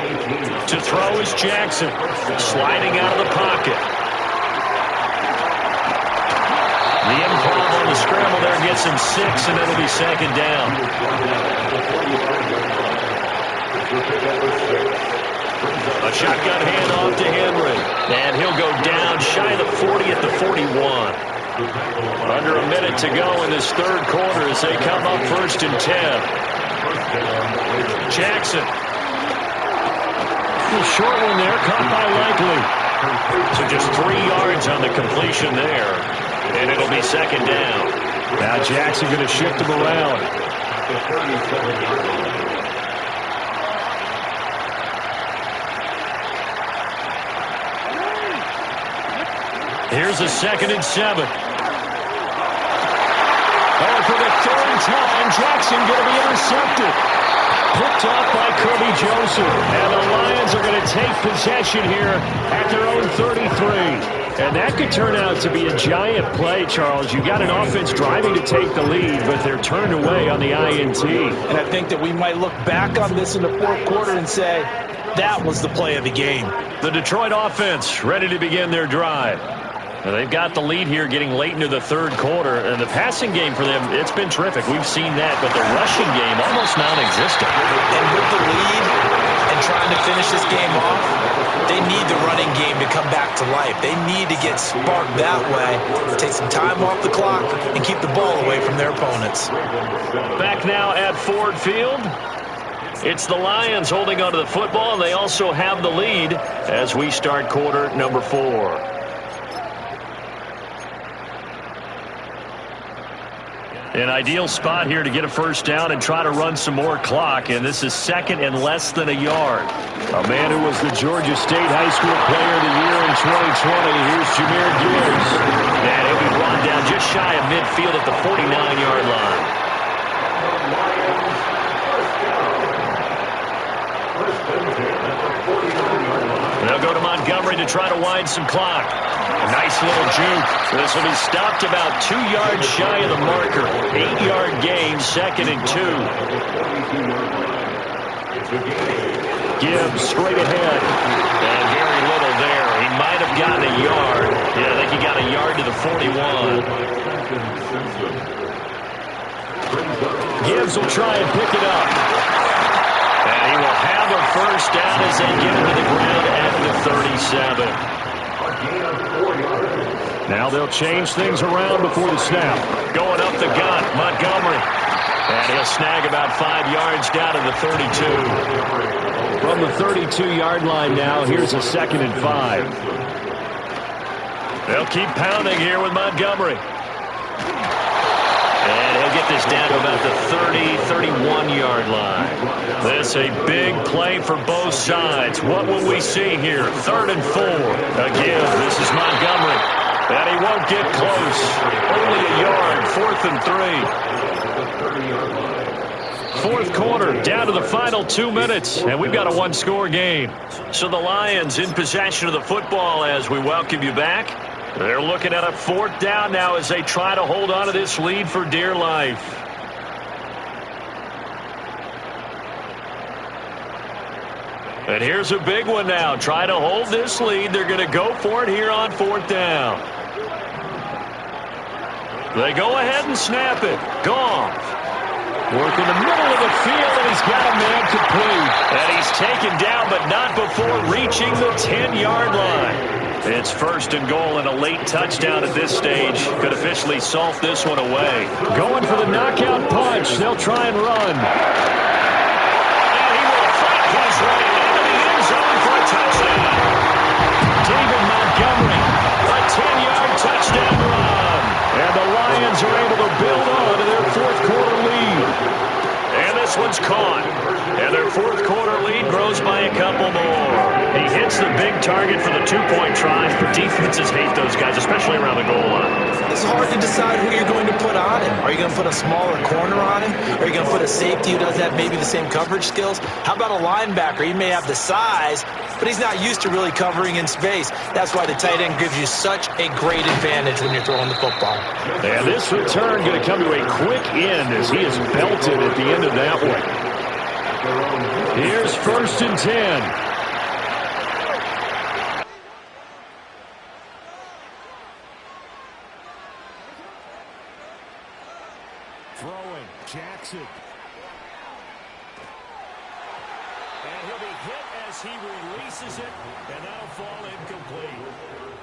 To throw is Jackson, sliding out of the pocket. The improv on the scramble there gets him 6, and it'll be 2nd down. A shotgun handoff to Henry. And he'll go down shy of the 40 at the 41. Under a minute to go in this third quarter as they come up 1st and 10. Jackson. A short one there, caught by Likely. So just 3 yards on the completion there. And it'll be 2nd down. Now Jackson going to shift him around. Here's a 2nd and 7. Oh, for the 3rd time, Jackson going to be intercepted. Picked off by Kirby Joseph. And the Lions are going to take possession here at their own 33. And that could turn out to be a giant play, Charles. You got an offense driving to take the lead, but they're turned away on the INT. And I think that we might look back on this in the fourth quarter and say, that was the play of the game. The Detroit offense ready to begin their drive. And they've got the lead here getting late into the third quarter. And the passing game for them, it's been terrific. We've seen that, but the rushing game almost non-existent. And with the lead and trying to finish this game off, they need the running game to come back to life. They need to get sparked that way, take some time off the clock, and keep the ball away from their opponents. Back now at Ford Field. It's the Lions holding onto the football, and they also have the lead as we start quarter number 4. An ideal spot here to get a first down and try to run some more clock, and this is second and less than a yard. A man who was the Georgia State High School Player of the Year in 2020. Here's Jahmyr Gibbs. And he'll be brought down just shy of midfield at the 49-yard line. They'll go to Montgomery to try to wind some clock. A nice little juke. This will be stopped about 2 yards shy of the marker. 8-yard gain, second and 2. Gibbs straight ahead. And very little there. He might have gotten a yard. Yeah, I think he got a yard to the 41. Gibbs will try and pick it up. And he will have a first down as they get him to the ground at the 37. Now they'll change things around before the snap. Going up the gut, Montgomery. And he'll snag about 5 yards down to the 32. From the 32-yard line now, here's a 2nd and 5. They'll keep pounding here with Montgomery. And he'll get this down to about the 30, 31-yard line. This a big play for both sides. What will we see here? 3rd and 4. Again, this is Montgomery. And he won't get close. Only a yard. 4th and 3. Fourth quarter, down to the final 2 minutes. And we've got a one-score game. So the Lions in possession of the football as we welcome you back. They're looking at a 4th down now as they try to hold on to this lead for dear life. And here's a big one now. Try to hold this lead. They're going to go for it here on 4th down. They go ahead and snap it. Goff. Work in the middle of the field, and he's got a man complete. And he's taken down, but not before reaching the 10-yard line. It's 1st and goal and a late touchdown at this stage. Could officially salt this one away. Going for the knockout punch. They'll try and run. And he will fight his way into the end zone for a touchdown. David Montgomery, a 10-yard touchdown run. And the Lions are able to build on to their 4th quarter lead. And this one's caught. And their 4th quarter lead grows by a couple more. He hits the big target for the 2-point try. Defenses hate those guys, especially around the goal line. It's hard to decide who you're going to put on him. Are you going to put a smaller corner on him? Are you going to put a safety who doesn't have maybe the same coverage skills? How about a linebacker? He may have the size, but he's not used to really covering in space. That's why the tight end gives you such a great advantage when you're throwing the football. And this return going to come to a quick end as he is belted at the end of that one. Here's 1st and 10. Throwing, Jackson. And he'll be hit as he releases it, and that'll fall incomplete.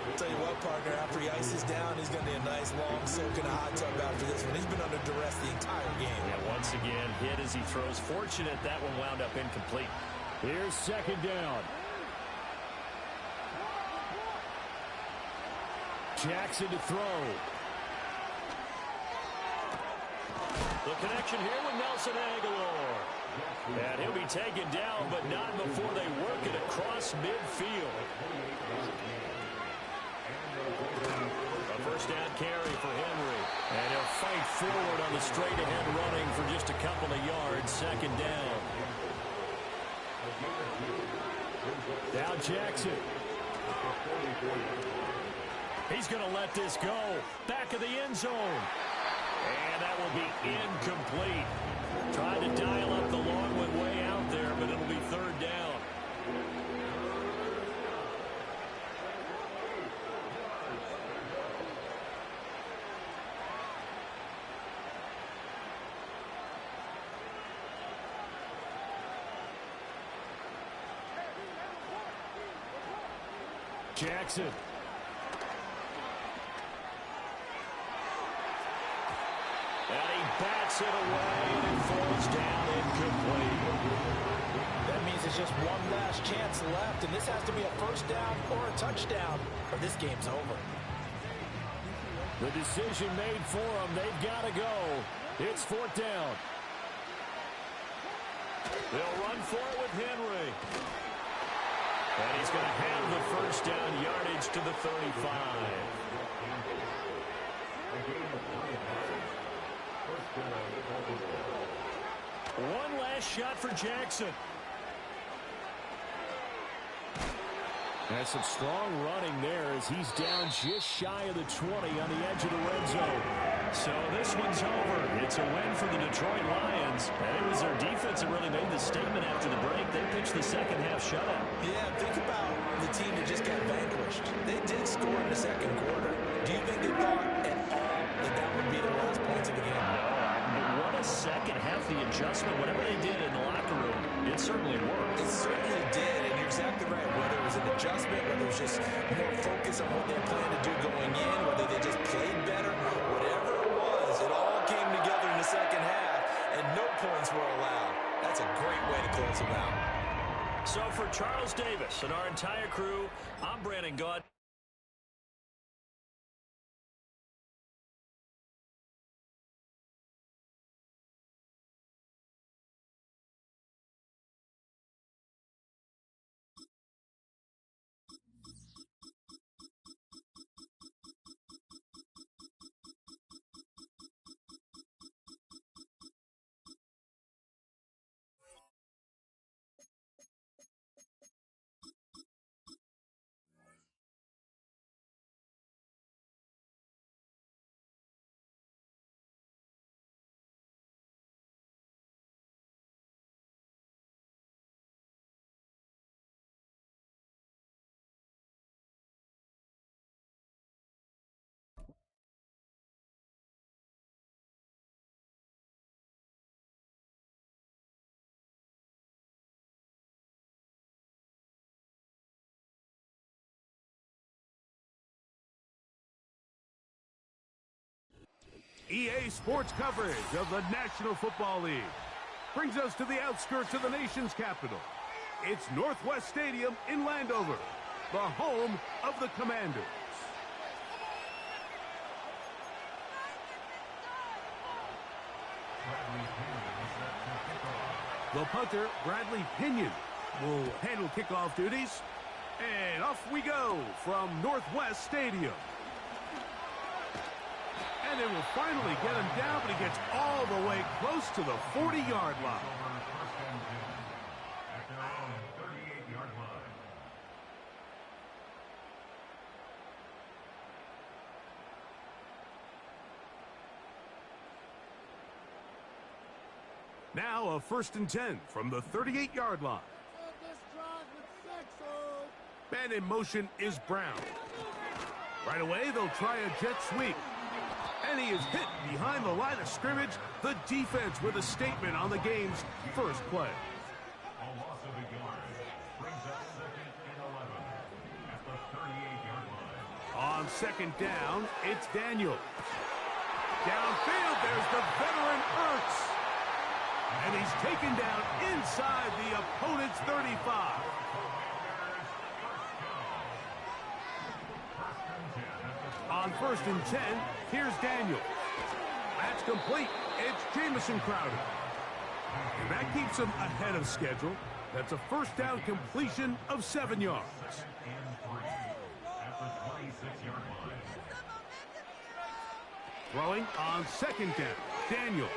I'll tell you what, partner, after he ices down, he's going to be a nice long soak in a hot tub after this one. He's been under duress the entire game. And once again, hit as he throws. Fortunate that one wound up incomplete. Here's 2nd down. Jackson to throw. The connection here with Nelson Aguilar. And he'll be taken down, but not before they work it across midfield. A first down carry for Henry. And he'll fight forward on the straight-ahead running for just a couple of yards. 2nd down. Now Jackson. He's going to let this go. Back of the end zone. And that will be incomplete. Trying to dial up the long one way out there, but it'll be third down. Jackson. And he bats it away and falls down incomplete. That means it's just one last chance left, and this has to be a first down or a touchdown, or this game's over. The decision made for them. They've got to go. It's fourth down. They'll run for it with Henry. And he's going to have the first down yardage to the 35. One last shot for Jackson. That's some strong running there as he's down just shy of the 20 on the edge of the red zone. So this one's over. It's a win for the Detroit Lions. And it was their defense that really made the statement after the break. They pitched the second half shutout. Yeah, think about the team that just got vanquished. They did score in the second quarter. Do you think they thought at all that that would be the last points of the game? No, but what a second half, the adjustment, whatever they did in the locker room, it certainly worked. It certainly did, and you're exactly right. Whether it was an adjustment, whether it was just more focus on what they planned to do going in, whether they just played better, whatever it was, it all came together in the second half, and no points were allowed. That's a great way to close them out. So for Charles Davis and our entire crew, I'm Brandon Gaud. EA Sports coverage of the National Football League brings us to the outskirts of the nation's capital. It's Northwest Stadium in Landover, the home of the Commanders. The punter, Bradley Pinion, will handle kickoff duties. And off we go from Northwest Stadium. And they will finally get him down, but he gets all the way close to the 40-yard line. Now a 1st and 10 from the 38-yard line. Man in motion is Brown. Right away, they'll try a jet sweep. And he is hit behind the line of scrimmage. The defense with a statement on the game's first play. A loss of a yard brings up 2nd and 11 at the 38-yard line. On 2nd down, it's Daniel. Downfield, there's the veteran Ertz. And he's taken down inside the opponent's 35. On 1st and 10, here's Daniel. That's complete. It's Jamison Crowder. And that keeps him ahead of schedule. That's a 1st down completion of 7 yards. Throwing on 2nd down, Daniel.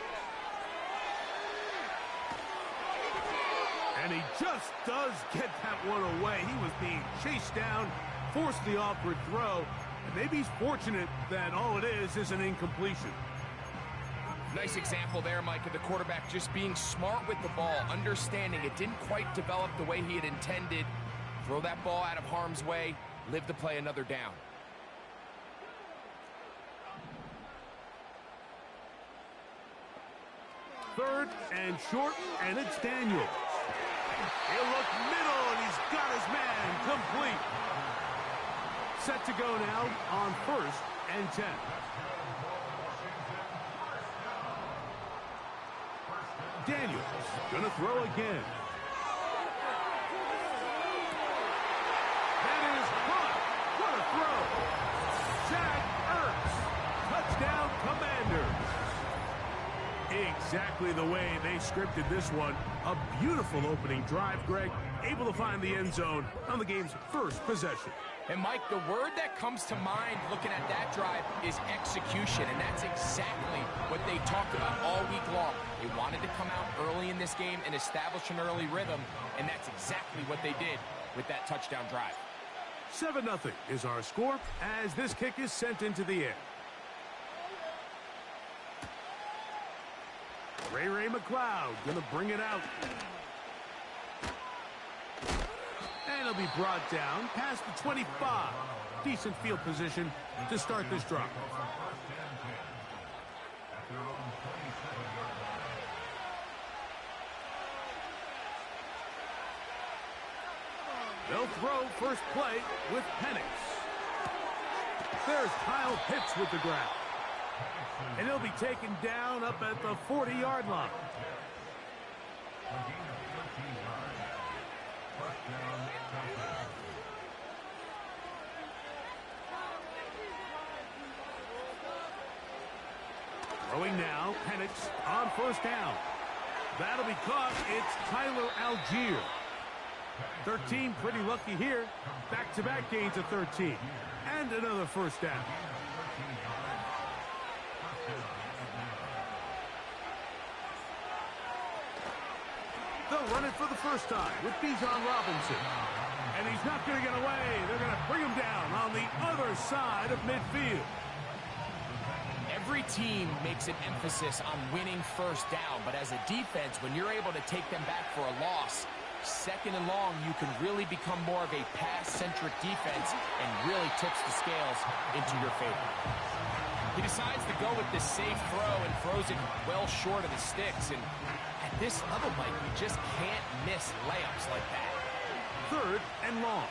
And he just does get that one away. He was being chased down, forced the awkward throw, And maybe he's fortunate that all it is an incompletion. Nice example there, Mike, of the quarterback just being smart with the ball, understanding it didn't quite develop the way he had intended. Throw that ball out of harm's way, live to play another down. Third and short, and it's Daniels. He'll look middle, and he's got his man complete. Set to go now on 1st and 10. Daniels gonna throw again. That is caught. What a throw. Zach Ertz. Touchdown, Commanders. Exactly the way they scripted this one. A beautiful opening drive, Greg. Able to find the end zone on the game's first possession. And, Mike, the word that comes to mind looking at that drive is execution, and that's exactly what they talked about all week long. They wanted to come out early in this game and establish an early rhythm, and that's exactly what they did with that touchdown drive. 7-0 is our score as this kick is sent into the air. Ray McLeod gonna bring it out. And he'll be brought down past the 25. Decent field position to start this drive. They'll throw first play with Penix. There's Kyle Pitts with the grab. And he'll be taken down up at the 40-yard line. Throwing now, Penix on first down. That'll be caught. It's Tyler Algier. 13, pretty lucky here. Back-to-back gains of 13. And another first down. They'll run it for the first time with Bijan Robinson. And he's not going to get away. They're going to bring him down on the other side of midfield. Every team makes an emphasis on winning first down, but as a defense, when you're able to take them back for a loss, second and long, you can really become more of a pass-centric defense and really tips the scales into your favor. He decides to go with this safe throw and throws it well short of the sticks. And at this level, Mike, you just can't miss layups like that. Third and long.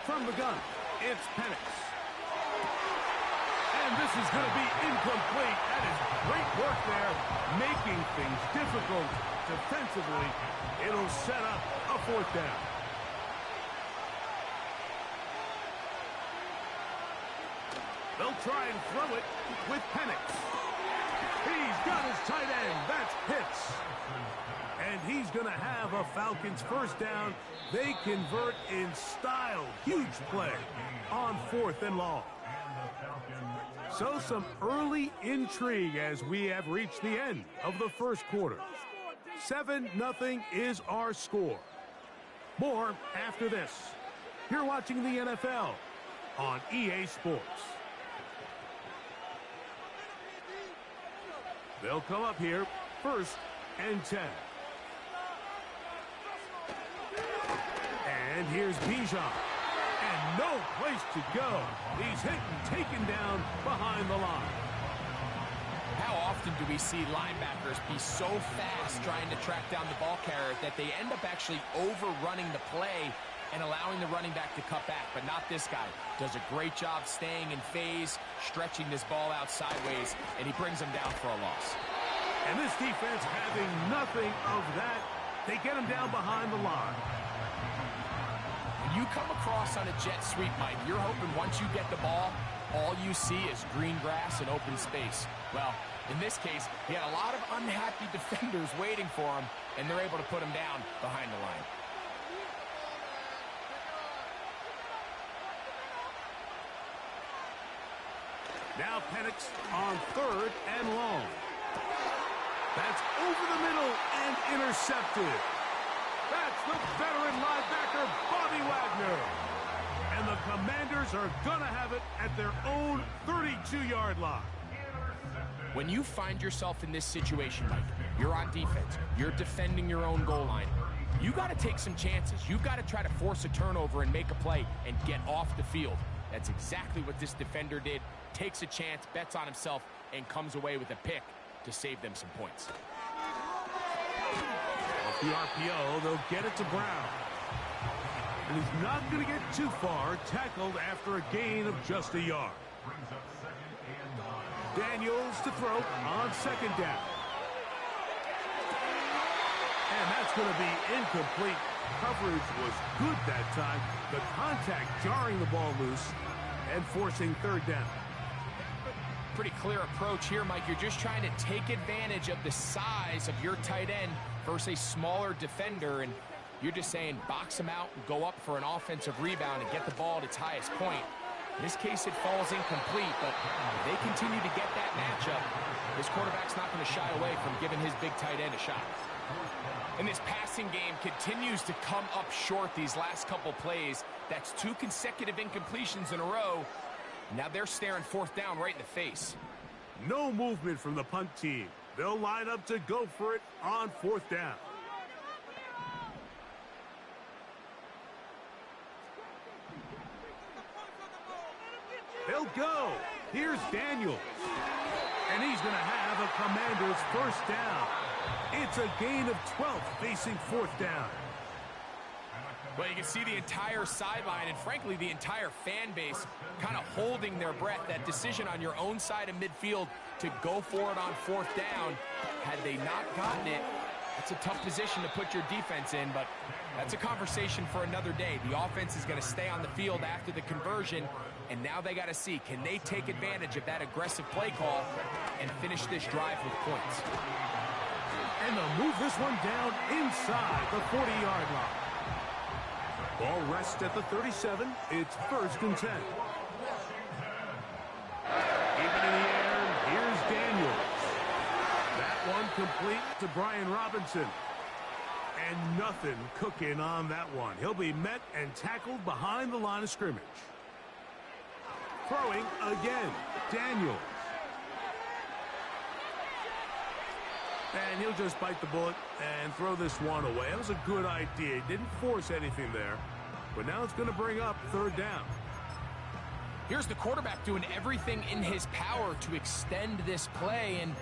From the gun, it's Penix. And this is going to be incomplete. That is great work there, making things difficult defensively. It'll set up a fourth down. They'll try and throw it with Penix. He's got his tight end. That's Pitts. And he's going to have a Falcons first down. They convert in style. Huge play on fourth and long. So some early intrigue as we have reached the end of the first quarter. 7-0 is our score. More after this. You're watching the NFL on EA Sports. They'll come up here, first and 10. And here's Bijan. And no place to go. He's hit and taken down behind the line. How often do we see linebackers be so fast trying to track down the ball carrier that they end up actually overrunning the play and allowing the running back to cut back? But not this guy. Does a great job staying in phase, stretching this ball out sideways, and he brings him down for a loss. And this defense having nothing of that, they get him down behind the line. When you come across on a jet sweep, Mike, you're hoping once you get the ball, all you see is green grass and open space. Well, in this case, he had a lot of unhappy defenders waiting for him, and they're able to put him down behind the line. Now Penix on third and long. That's over the middle and intercepted. That's the veteran linebacker, Bobby Wagner. And the Commanders are going to have it at their own 32-yard line. When you find yourself in this situation, Mike, you're on defense, you're defending your own goal line, you got to take some chances. You've got to try to force a turnover and make a play and get off the field. That's exactly what this defender did. Takes a chance, bets on himself, and comes away with a pick to save them some points. Off the RPO, they'll get it to Brown. And he's not going to get too far, tackled after a gain of just a yard. Daniels to throw on second down. And that's going to be incomplete. Coverage was good that time. The contact jarring the ball loose and forcing third down. Pretty clear approach here, Mike. You're just trying to take advantage of the size of your tight end versus a smaller defender, and you're just saying box him out and go up for an offensive rebound and get the ball at its highest point. In this case, it falls incomplete, but if they continue to get that matchup, this quarterback's not going to shy away from giving his big tight end a shot. And this passing game continues to come up short these last couple plays. That's 2 consecutive incompletions in a row. Now they're staring fourth down right in the face. No movement from the punt team. They'll line up to go for it on fourth down. They'll go. Here's Daniels. And he's going to have a Commander's first down. It's a gain of 12 facing fourth down. Well, you can see the entire sideline and, frankly, the entire fan base kind of holding their breath. That decision on your own side of midfield to go for it on fourth down, had they not gotten it, it's a tough position to put your defense in, but that's a conversation for another day. The offense is going to stay on the field after the conversion, and now they got to see, can they take advantage of that aggressive play call and finish this drive with points? And they'll move this one down inside the 40-yard line. Ball rests at the 37. It's 1st and 10. Even in the air, here's Daniels. That one complete to Brian Robinson. And nothing cooking on that one. He'll be met and tackled behind the line of scrimmage. Throwing again, Daniels. And he'll just bite the bullet and throw this one away. That was a good idea. He didn't force anything there. But now it's going to bring up third down. Here's the quarterback doing everything in his power to extend this play, and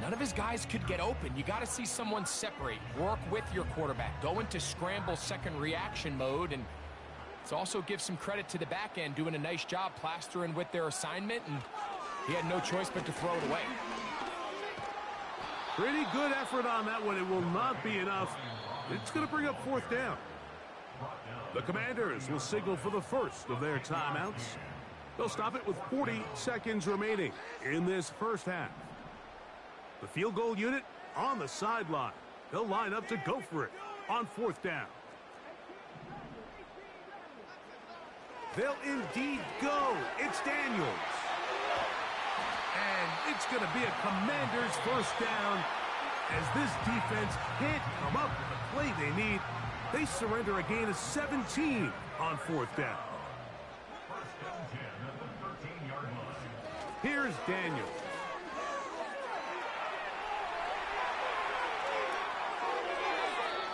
none of his guys could get open. You got to see someone separate, work with your quarterback, go into scramble second reaction mode, and let's also give some credit to the back end doing a nice job plastering with their assignment, and he had no choice but to throw it away. Pretty good effort on that one. It will not be enough. It's going to bring up fourth down. The Commanders will signal for the first of their timeouts. They'll stop it with 40 seconds remaining in this first half. The field goal unit on the sideline. They'll line up to go for it on fourth down. They'll indeed go. It's Daniels. And it's going to be a Commander's first down. As this defense can't come up with the play they need, they surrender a gain of 17 on fourth down. Here's Daniels.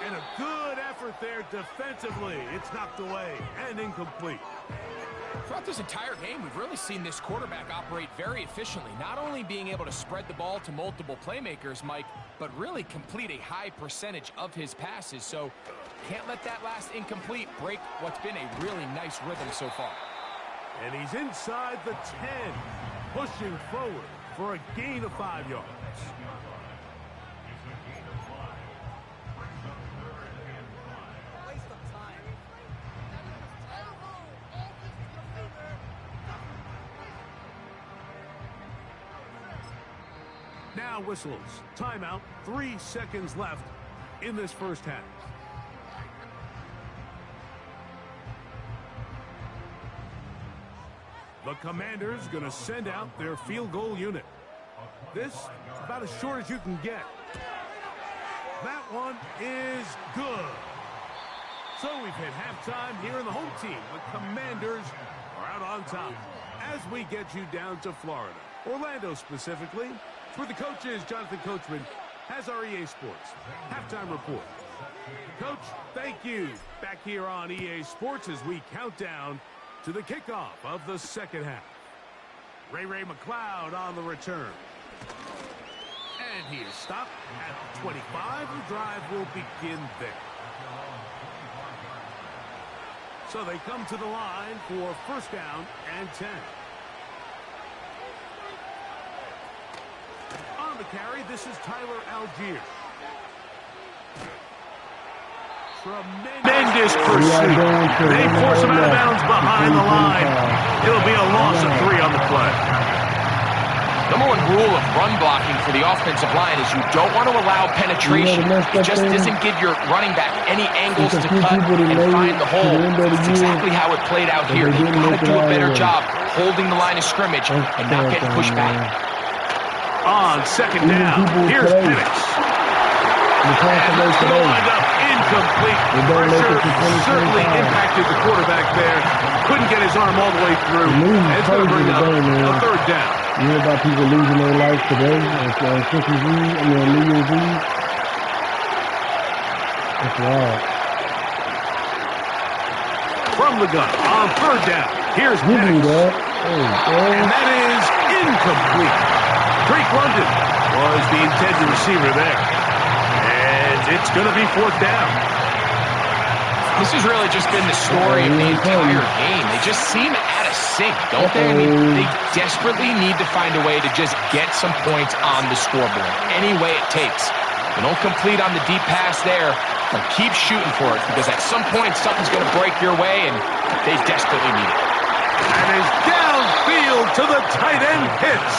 And a good effort there defensively. It's knocked away and incomplete. Throughout this entire game, we've really seen this quarterback operate very efficiently, not only being able to spread the ball to multiple playmakers, Mike, but really complete a high percentage of his passes. So can't let that last incomplete break what's been a really nice rhythm so far. And he's inside the 10, pushing forward for a gain of 5 yards. Now whistles. Timeout. 3 seconds left in this first half. The Commanders going to send out their field goal unit. This about as short as you can get. That one is good. So we've hit halftime here in the home team. The Commanders are out on top as we get you down to Florida. Orlando specifically. For the coaches, Jonathan Coachman has our EA Sports halftime report. Coach, thank you. Back here on EA Sports as we count down to the kickoff of the second half. Ray McCloud on the return. And he is stopped at 25. The drive will begin there. So they come to the line for first down and 10. On the carry, this is Tyler Algier. Tremendous pursuit. They force him out of bounds behind the line. It'll be a loss of 3 on the play. Number one rule of run blocking for the offensive line is you don't want to allow penetration. It just doesn't give your running back any angles to cut and find the hole. That's exactly how it played out here. They've got to do a better job holding the line of scrimmage and not getting pushed back. On second down, here's Penix. And it's going to wind up incomplete. Pressure certainly impacted the quarterback there. Couldn't get his arm all the way through. It's going to bring up a third down. You hear about people losing their life today on Christmas Eve, New Year's Eve? That's wild. From the gun, on third down, here's Penix. And that is incomplete. Drake London was the intended receiver there. And it's going to be fourth down. This has really just been the story of the entire game. They just seem out of sync, don't they? I mean, they desperately need to find a way to just get some points on the scoreboard, any way it takes. They don't complete on the deep pass there, but keep shooting for it, because at some point something's going to break your way, and they desperately need it. And is downfield to the tight end Pitts.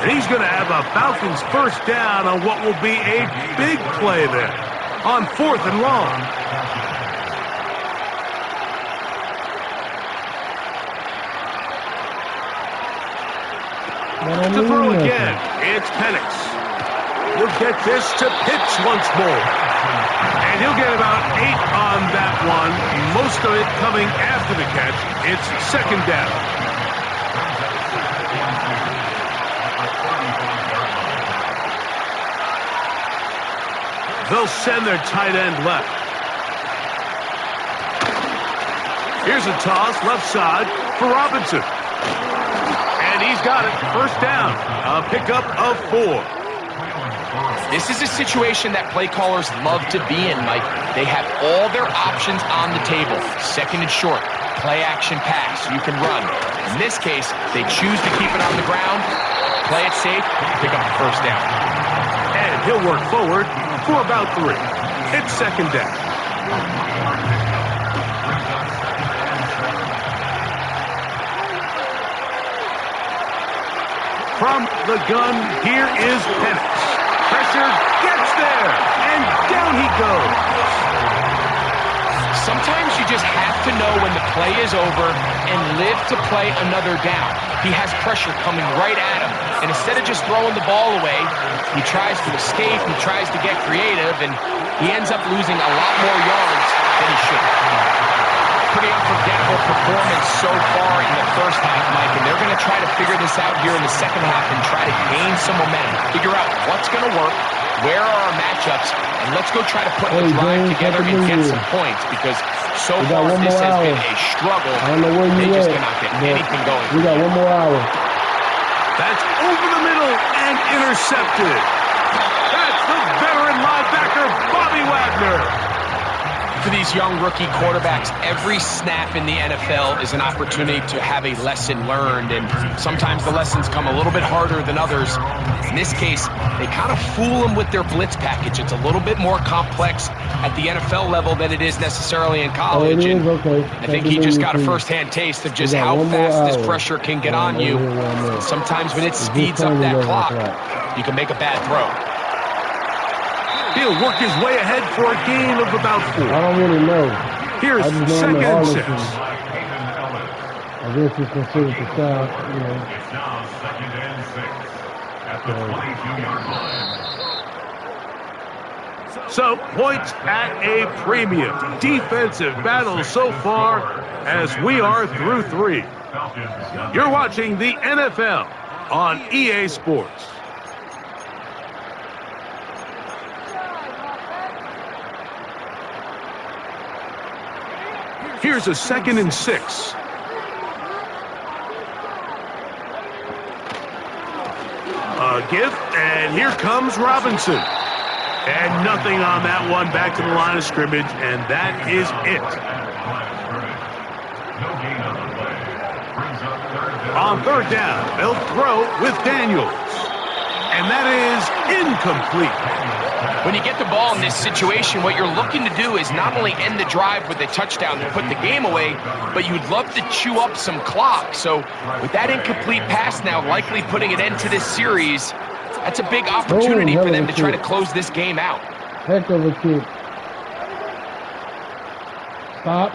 And he's going to have a Falcons first down on what will be a big play there on 4th and long. To throw again, it's Penix. He'll get this to Pitts once more. And he'll get about 8 on that one, most of it coming after the catch. It's second down. They'll send their tight end left. Here's a toss, left side for Robinson. And he's got it. First down. A pickup of 4. This is a situation that play callers love to be in, Mike. They have all their options on the table. Second and short, play action pass. You can run. In this case, they choose to keep it on the ground, play it safe, pick up the first down. And he'll work forward for about 3. It's second down. From the gun, here is Penix. Pressure gets there, and down he goes. Sometimes you just have to know when the play is over and live to play another down. He has pressure coming right at him, and instead of just throwing the ball away, he tries to escape, he tries to get creative, and he ends up losing a lot more yards than he should. Pretty unforgettable performance so far in the first half, Mike, and they're going to try to figure this out here in the second half and try to gain some momentum, figure out what's going to work, where are our matchups, and let's go try to put the drive together and get some points, because so far this has been a struggle. They just cannot get anything going. We got one more hour. That's over the middle and intercepted. That's the veteran linebacker, Bobby Wagner. For these young rookie quarterbacks, every snap in the NFL is an opportunity to have a lesson learned, and sometimes the lessons come a little bit harder than others. In this case, they kind of fool them with their blitz package. It's a little bit more complex at the NFL level than it is necessarily in college, and I think he just got a first-hand taste of just how fast this pressure can get on you. Sometimes when it speeds up that clock, you can make a bad throw. He'll work his way ahead for a gain of about 4. I don't really know. Here's second and 6. I guess it's considered the sound, you know. It's now second and 6 at the 22-yard line. So, points at a premium. Defensive battle so far as we are through 3. You're watching the NFL on EA Sports. Here's a 2nd and 6. A give, and here comes Robinson. And nothing on that one, back to the line of scrimmage, and that is it. On 3rd down, they'll throw with Daniels. And that is incomplete. When you get the ball in this situation, what you're looking to do is not only end the drive with a touchdown to put the game away, but you'd love to chew up some clock. So with that incomplete pass now likely putting an end to this series, that's a big opportunity for them to try to close this game out. Heck of a kick. Stop.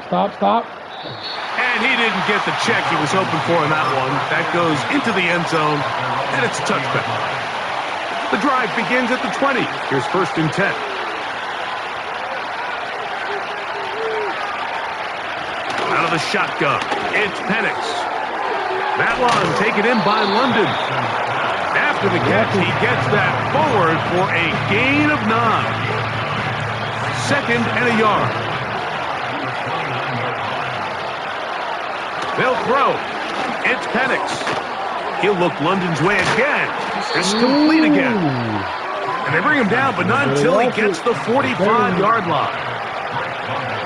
And he didn't get the check he was hoping for in that one. That goes into the end zone, and it's a touchdown. The drive begins at the 20. Here's 1st and 10. Out of the shotgun, it's Penix. That one taken in by London. After the catch, he gets that forward for a gain of 9. 2nd and a yard. They'll throw. It's Penix. He'll look London's way again. It's complete again. And they bring him down, but not until he gets the 45-yard line.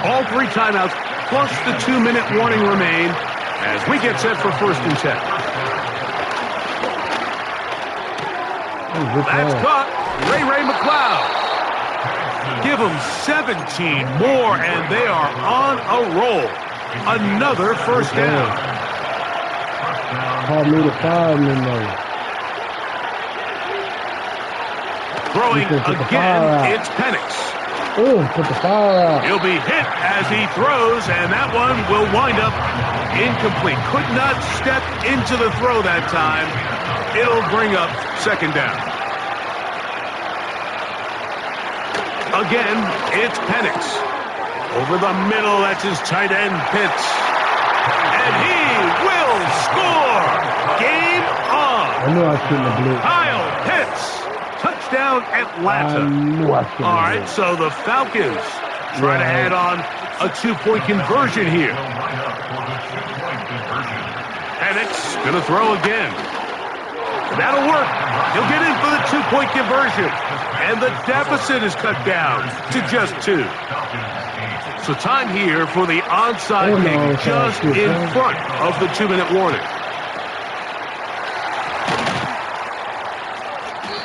All 3 timeouts, plus the 2-minute warning remain as we get set for 1st and 10. That's caught. Ray McLeod. Give them 17 more, and they are on a roll. Another 1st down. Call me the fireman, though. Throwing again, it's Penix. Oh, put the fire out. He'll be hit as he throws, and that one will wind up incomplete. Could not step into the throw that time. It'll bring up 2nd down. Again, it's Penix. Over the middle, that's his tight end, Pitts. And he will score! Game on! I knew I shouldn't have blitzed. Kyle Pitts! Touchdown, Atlanta. All right, so the Falcons try to add on a 2-point conversion here. Penix gonna throw again. That'll work. He'll get in for the 2-point conversion. And the deficit is cut down to just 2. So time here for the onside kick just in front of the 2-minute warning.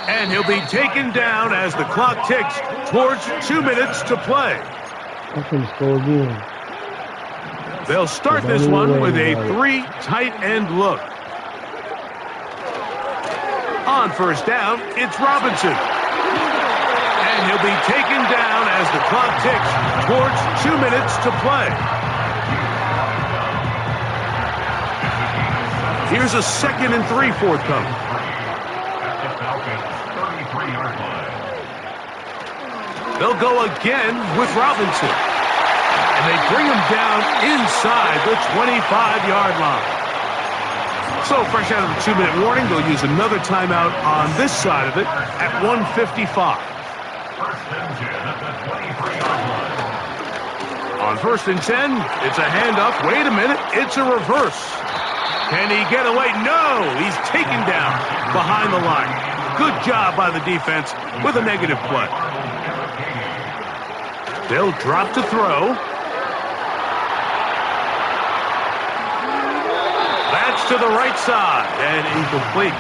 And he'll be taken down as the clock ticks towards 2 minutes to play. I can score again. They'll start this one with a 3 tight end look. On 1st down, it's Robinson. And he'll be taken down as the clock ticks towards 2 minutes to play. Here's a 2nd and 3 forthcoming. They'll go again with Robinson. And they bring him down inside the 25-yard line. So fresh out of the 2-minute warning, they'll use another timeout on this side of it at 1:55. On 1st and 10, it's a handoff. Wait a minute, it's a reverse. Can he get away? No, he's taken down behind the line. Good job by the defense with a negative play. They'll drop to throw. That's to the right side and incomplete.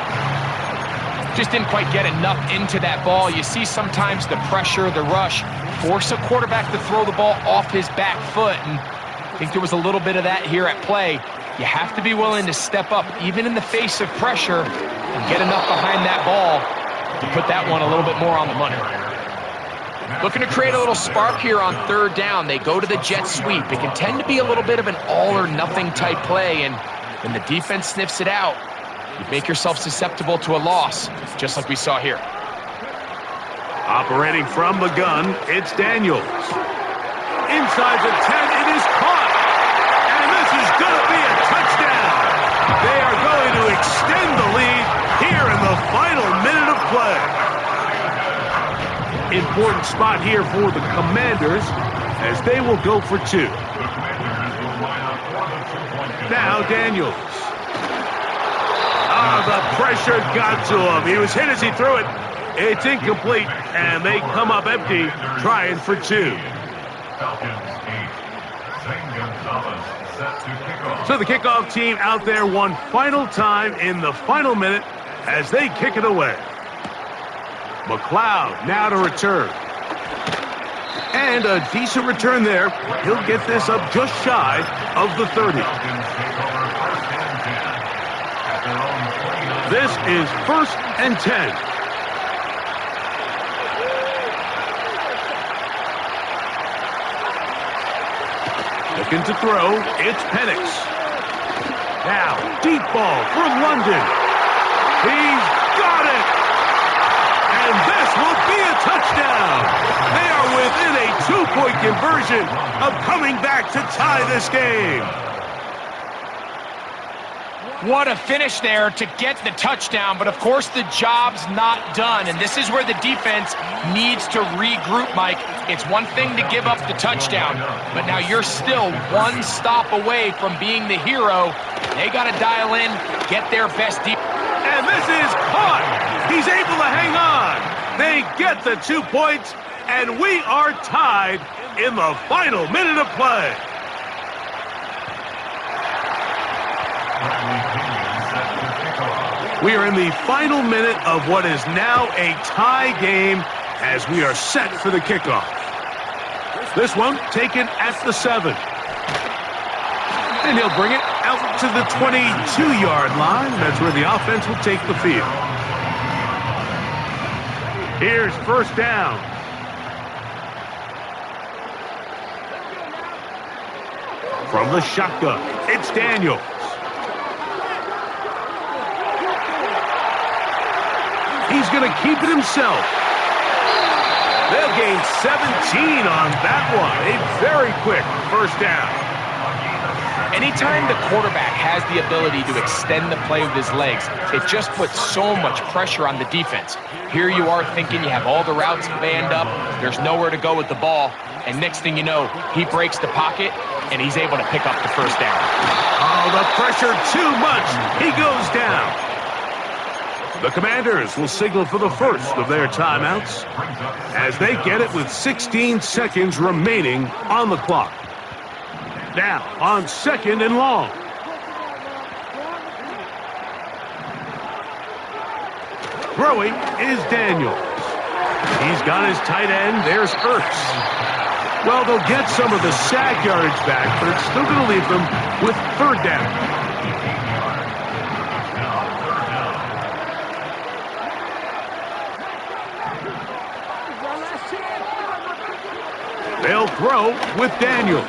Just didn't quite get enough into that ball. You see sometimes the pressure, the rush, force a quarterback to throw the ball off his back foot. And I think there was a little bit of that here at play. You have to be willing to step up, even in the face of pressure, and get enough behind that ball to put that one a little bit more on the money. Looking to create a little spark here on 3rd down. They go to the jet sweep. It can tend to be a little bit of an all-or-nothing type play, and when the defense sniffs it out, you make yourself susceptible to a loss, just like we saw here. Operating from the gun, it's Daniels. Inside the 10, it is caught. And this is going to be a touchdown. They are going to extend the lead here in the final minute of play. Important spot here for the Commanders as they will go for 2. Now Daniels. The pressure got to him. He was hit as he threw it. It's incomplete, and they come up empty, trying for 2. So the kickoff team out there one final time in the final minute as they kick it away. McLeod now to return. And a decent return there. He'll get this up just shy of the 30. This is 1st and 10. Looking to throw, it's Penix. Now, deep ball for London. He's got it! And this will be a touchdown! They are within a 2-point conversion of coming back to tie this game. What a finish there to get the touchdown, but of course the job's not done, and this is where the defense needs to regroup, Mike. It's one thing to give up the touchdown, but now you're still one stop away from being the hero. They got to dial in, get their best defense. And this is caught. He's able to hang on. They get the 2 points, and we are tied in the final minute of play. We are in the final minute of what is now a tie game as we are set for the kickoff. This one taken at the 7. And he'll bring it out to the 22-yard line. That's where the offense will take the field. Here's 1st down. From the shotgun, it's Daniels. He's going to keep it himself. They'll gain 17 on that one. A very quick 1st down. Anytime the quarterback has the ability to extend the play with his legs, it just puts so much pressure on the defense. Here you are thinking you have all the routes banned up, there's nowhere to go with the ball, and next thing you know, he breaks the pocket, and he's able to pick up the 1st down. Oh, the pressure too much. He goes down. The Commanders will signal for the first of their timeouts as they get it with 16 seconds remaining on the clock. Now on 2nd and long. Throwing is Daniels. He's got his tight end. There's Ertz. Well, they'll get some of the sack yardage back, but it's still going to leave them with 3rd down. They'll throw with Daniels.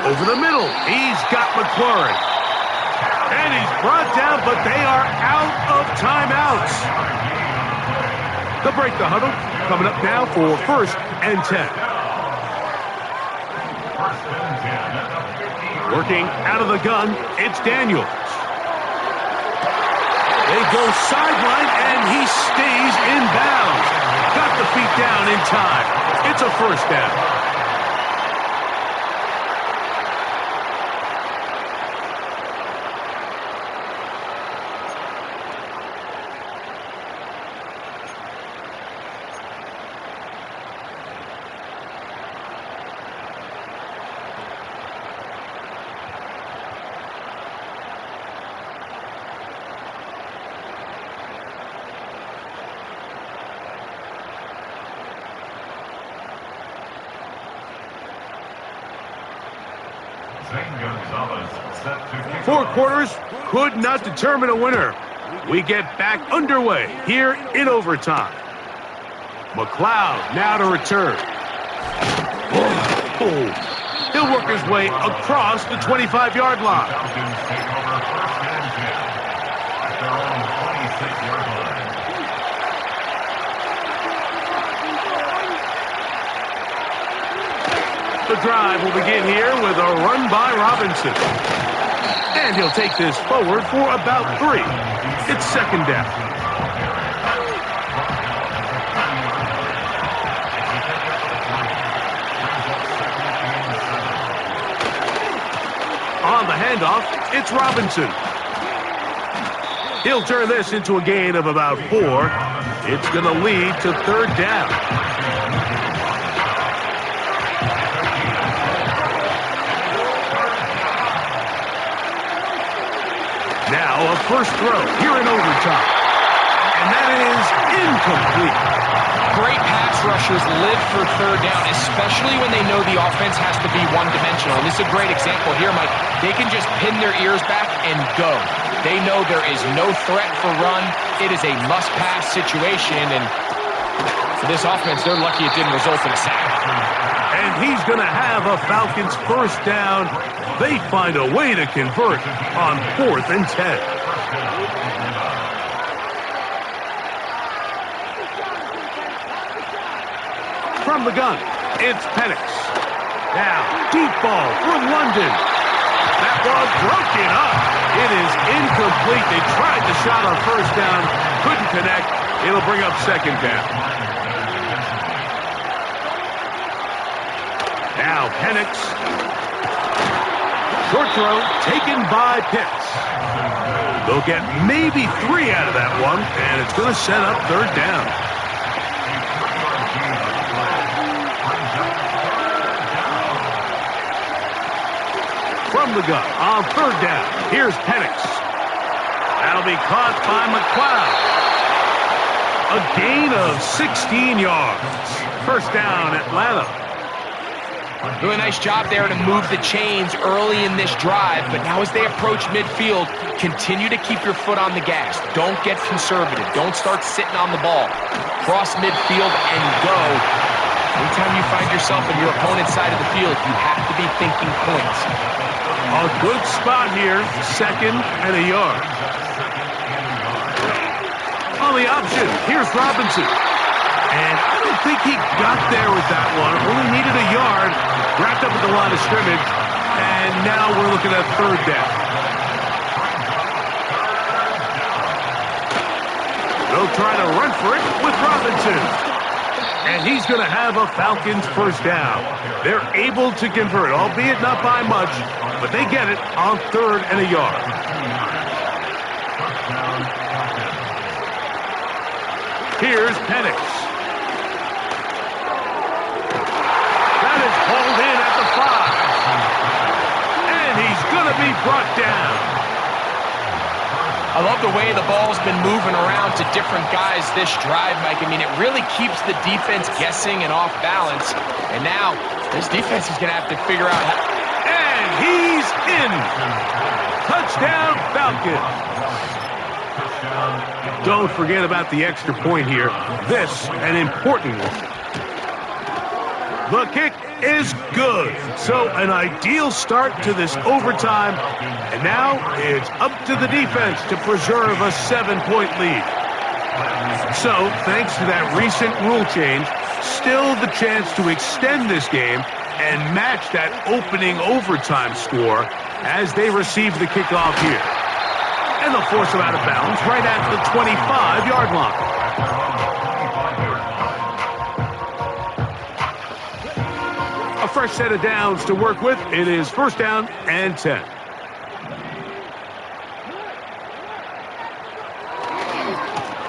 Over the middle, he's got McLaurin. And he's brought down, but they are out of timeouts. They'll break the huddle. Coming up now for 1st and 10. Working out of the gun, it's Daniels. They go sideline, and he stays in bounds. Got the feet down in time. It's a 1st down. Four quarters could not determine a winner. We get back underway here in overtime. McLeod now to return. He'll work his way across the 25-yard line. drive will begin here with a run by Robinson. And he'll take this forward for about 3. It's second down. On the handoff, it's Robinson. He'll turn this into a gain of about 4. It's going to lead to third down. Now a first throw here in overtime. And that is incomplete. Great pass rushers live for third down, especially when they know the offense has to be one-dimensional. And this is a great example here, Mike. They can just pin their ears back and go. They know there is no threat for run. It is a must-pass situation, and for this offense, they're lucky it didn't result in a sack. And he's going to have a Falcons first down. They find a way to convert on 4th and 10. From the gun, it's Penix. Now, deep ball from London. That ball broken up. It is incomplete. They tried the shot on first down, couldn't connect. It'll bring up second down. Now Penix. Short throw taken by Pitts. They'll get maybe 3 out of that one, and it's going to set up third down. From the gun on third down, here's Penix. That'll be caught by McLeod. A gain of 16 yards. First down, Atlanta. Really nice job there to move the chains early in this drive, but now as they approach midfield, continue to keep your foot on the gas. Don't get conservative. Don't start sitting on the ball. Cross midfield and go. Anytime you find yourself on your opponent's side of the field, you have to be thinking points. A good spot here, second and a yard. On the option, here's Robinson. And I don't think he got there with that one. Only needed a yard. Wrapped up at the line of scrimmage. And now we're looking at third down. They'll try to run for it with Robinson. And he's going to have a Falcons first down. They're able to convert, albeit not by much, but they get it on third and a yard. Here's Penix. That is hauled in at the 5. And he's going to be brought down. I love the way the ball's been moving around to different guys this drive, Mike. I mean, it really keeps the defense guessing and off balance. And now, this defense is going to have to figure out how... And he's in! Touchdown, Falcons! Don't forget about the extra point here. This, an important one. The kick is good. So an ideal start to this overtime. And now it's up to the defense to preserve a 7-point lead. So thanks to that recent rule change, still the chance to extend this game and match that opening overtime score as they receive the kickoff here. And they'll force them out of bounds right at the 25-yard line. A fresh set of downs to work with. It is first down and 10.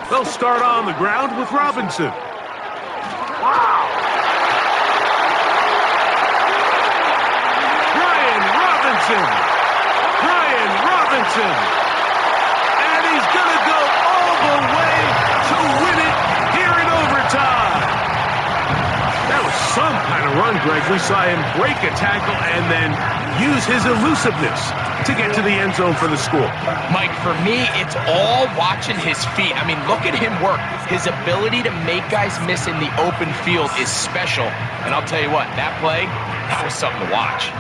They'll start on the ground with Robinson. Wow. Brian Robinson. And he's going to go all the way to win it here in overtime. That was some kind of run, Greg. We saw him break a tackle and then use his elusiveness to get to the end zone for the score. Mike, for me, it's all watching his feet. I mean, look at him work. His ability to make guys miss in the open field is special. And I'll tell you what, that play, that was something to watch.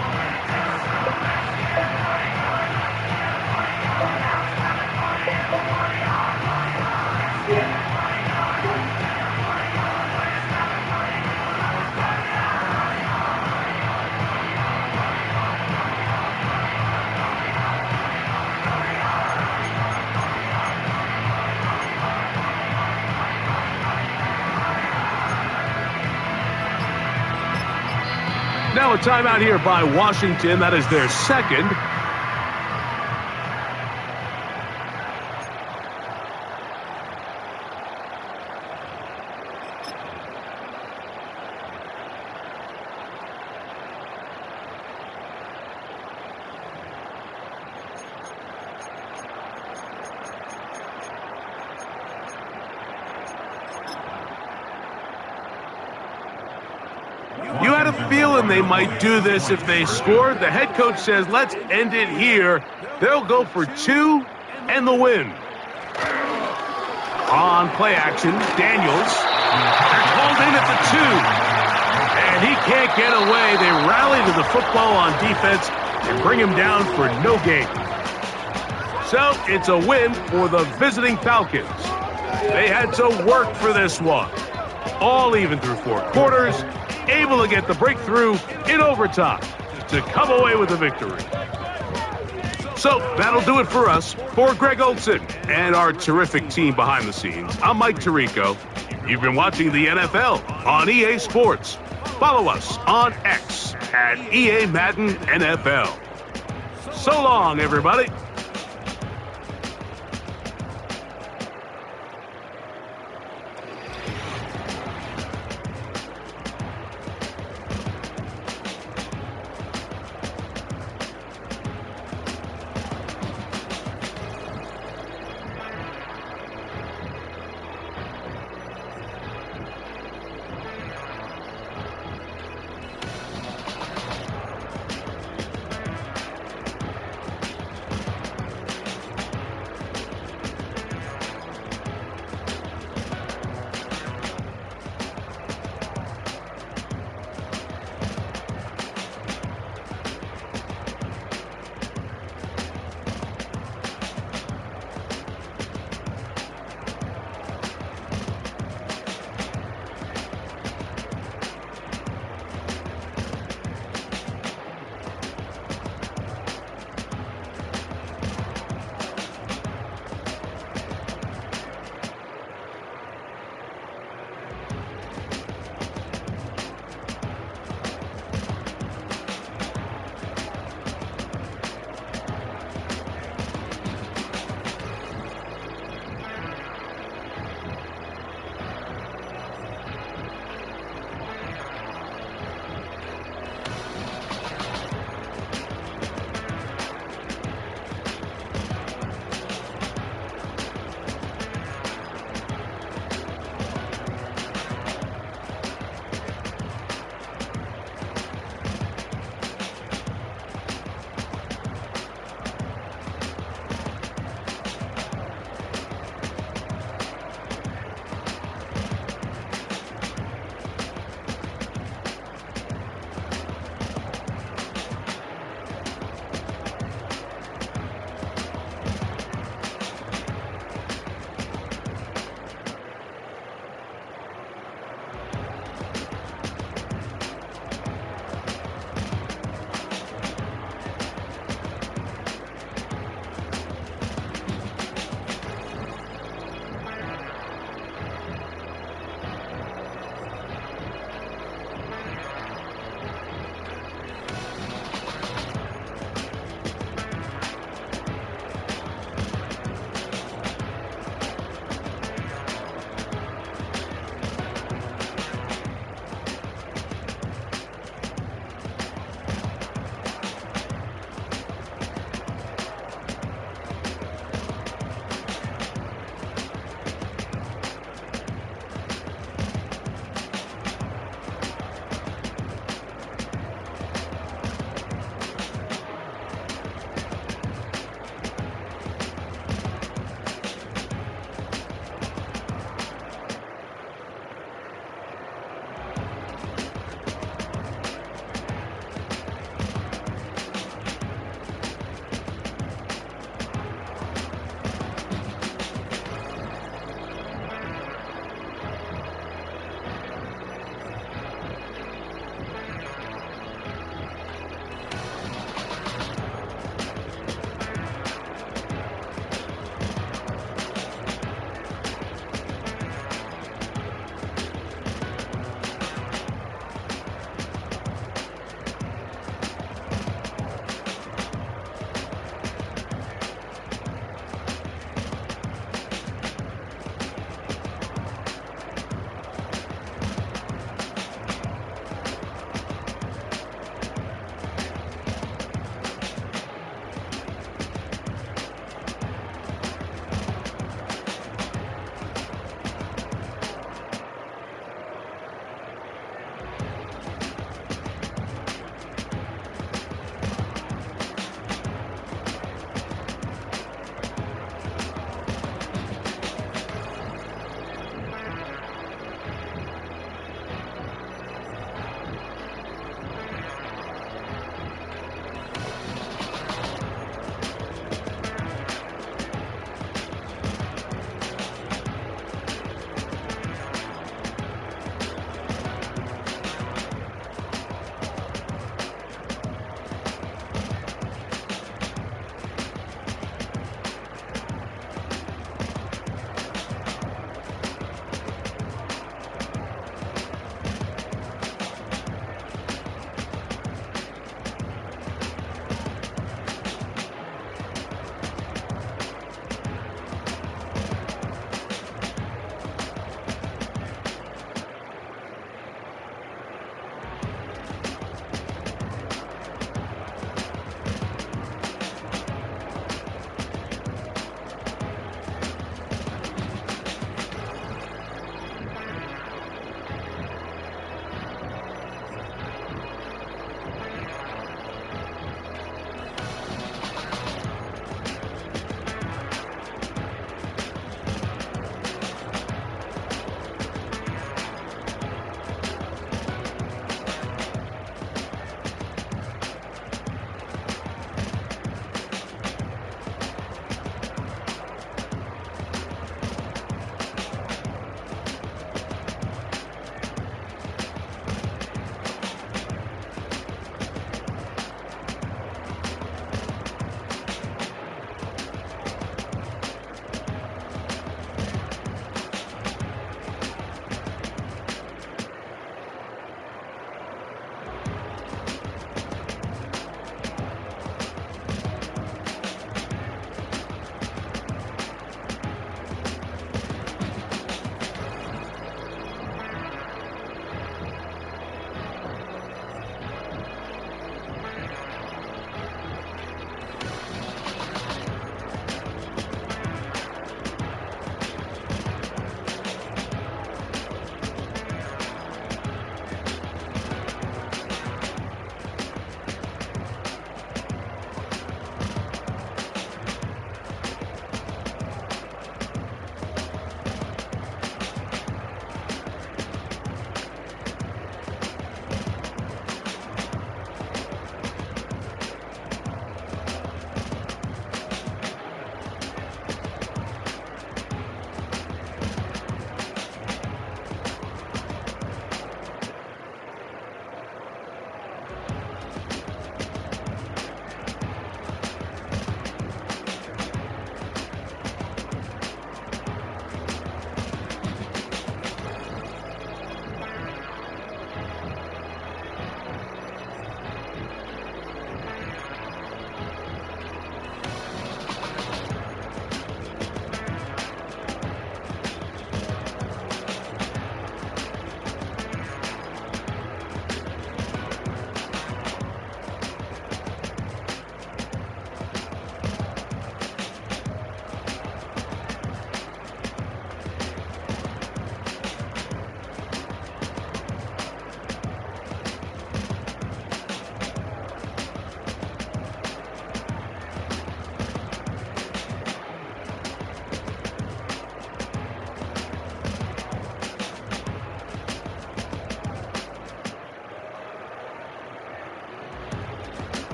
Now a timeout here by Washington. That is their second. You had a feeling they might do this if they scored. The head coach says, let's end it here. They'll go for 2 and the win. On play action, Daniels. They're called in at the 2. And he can't get away. They rally to the football on defense and bring him down for no gain. So it's a win for the visiting Falcons. They had to work for this one. All even through 4 quarters. Able to get the breakthrough in overtime to come away with a victory. So that'll do it for us. For Greg Olsen and our terrific team behind the scenes, I'm Mike Tirico. You've been watching the NFL on EA Sports. Follow us on X at EA Madden NFL. So long, everybody.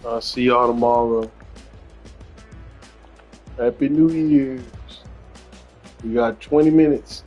I'll see y'all tomorrow. Happy New Year's. We got 20 minutes.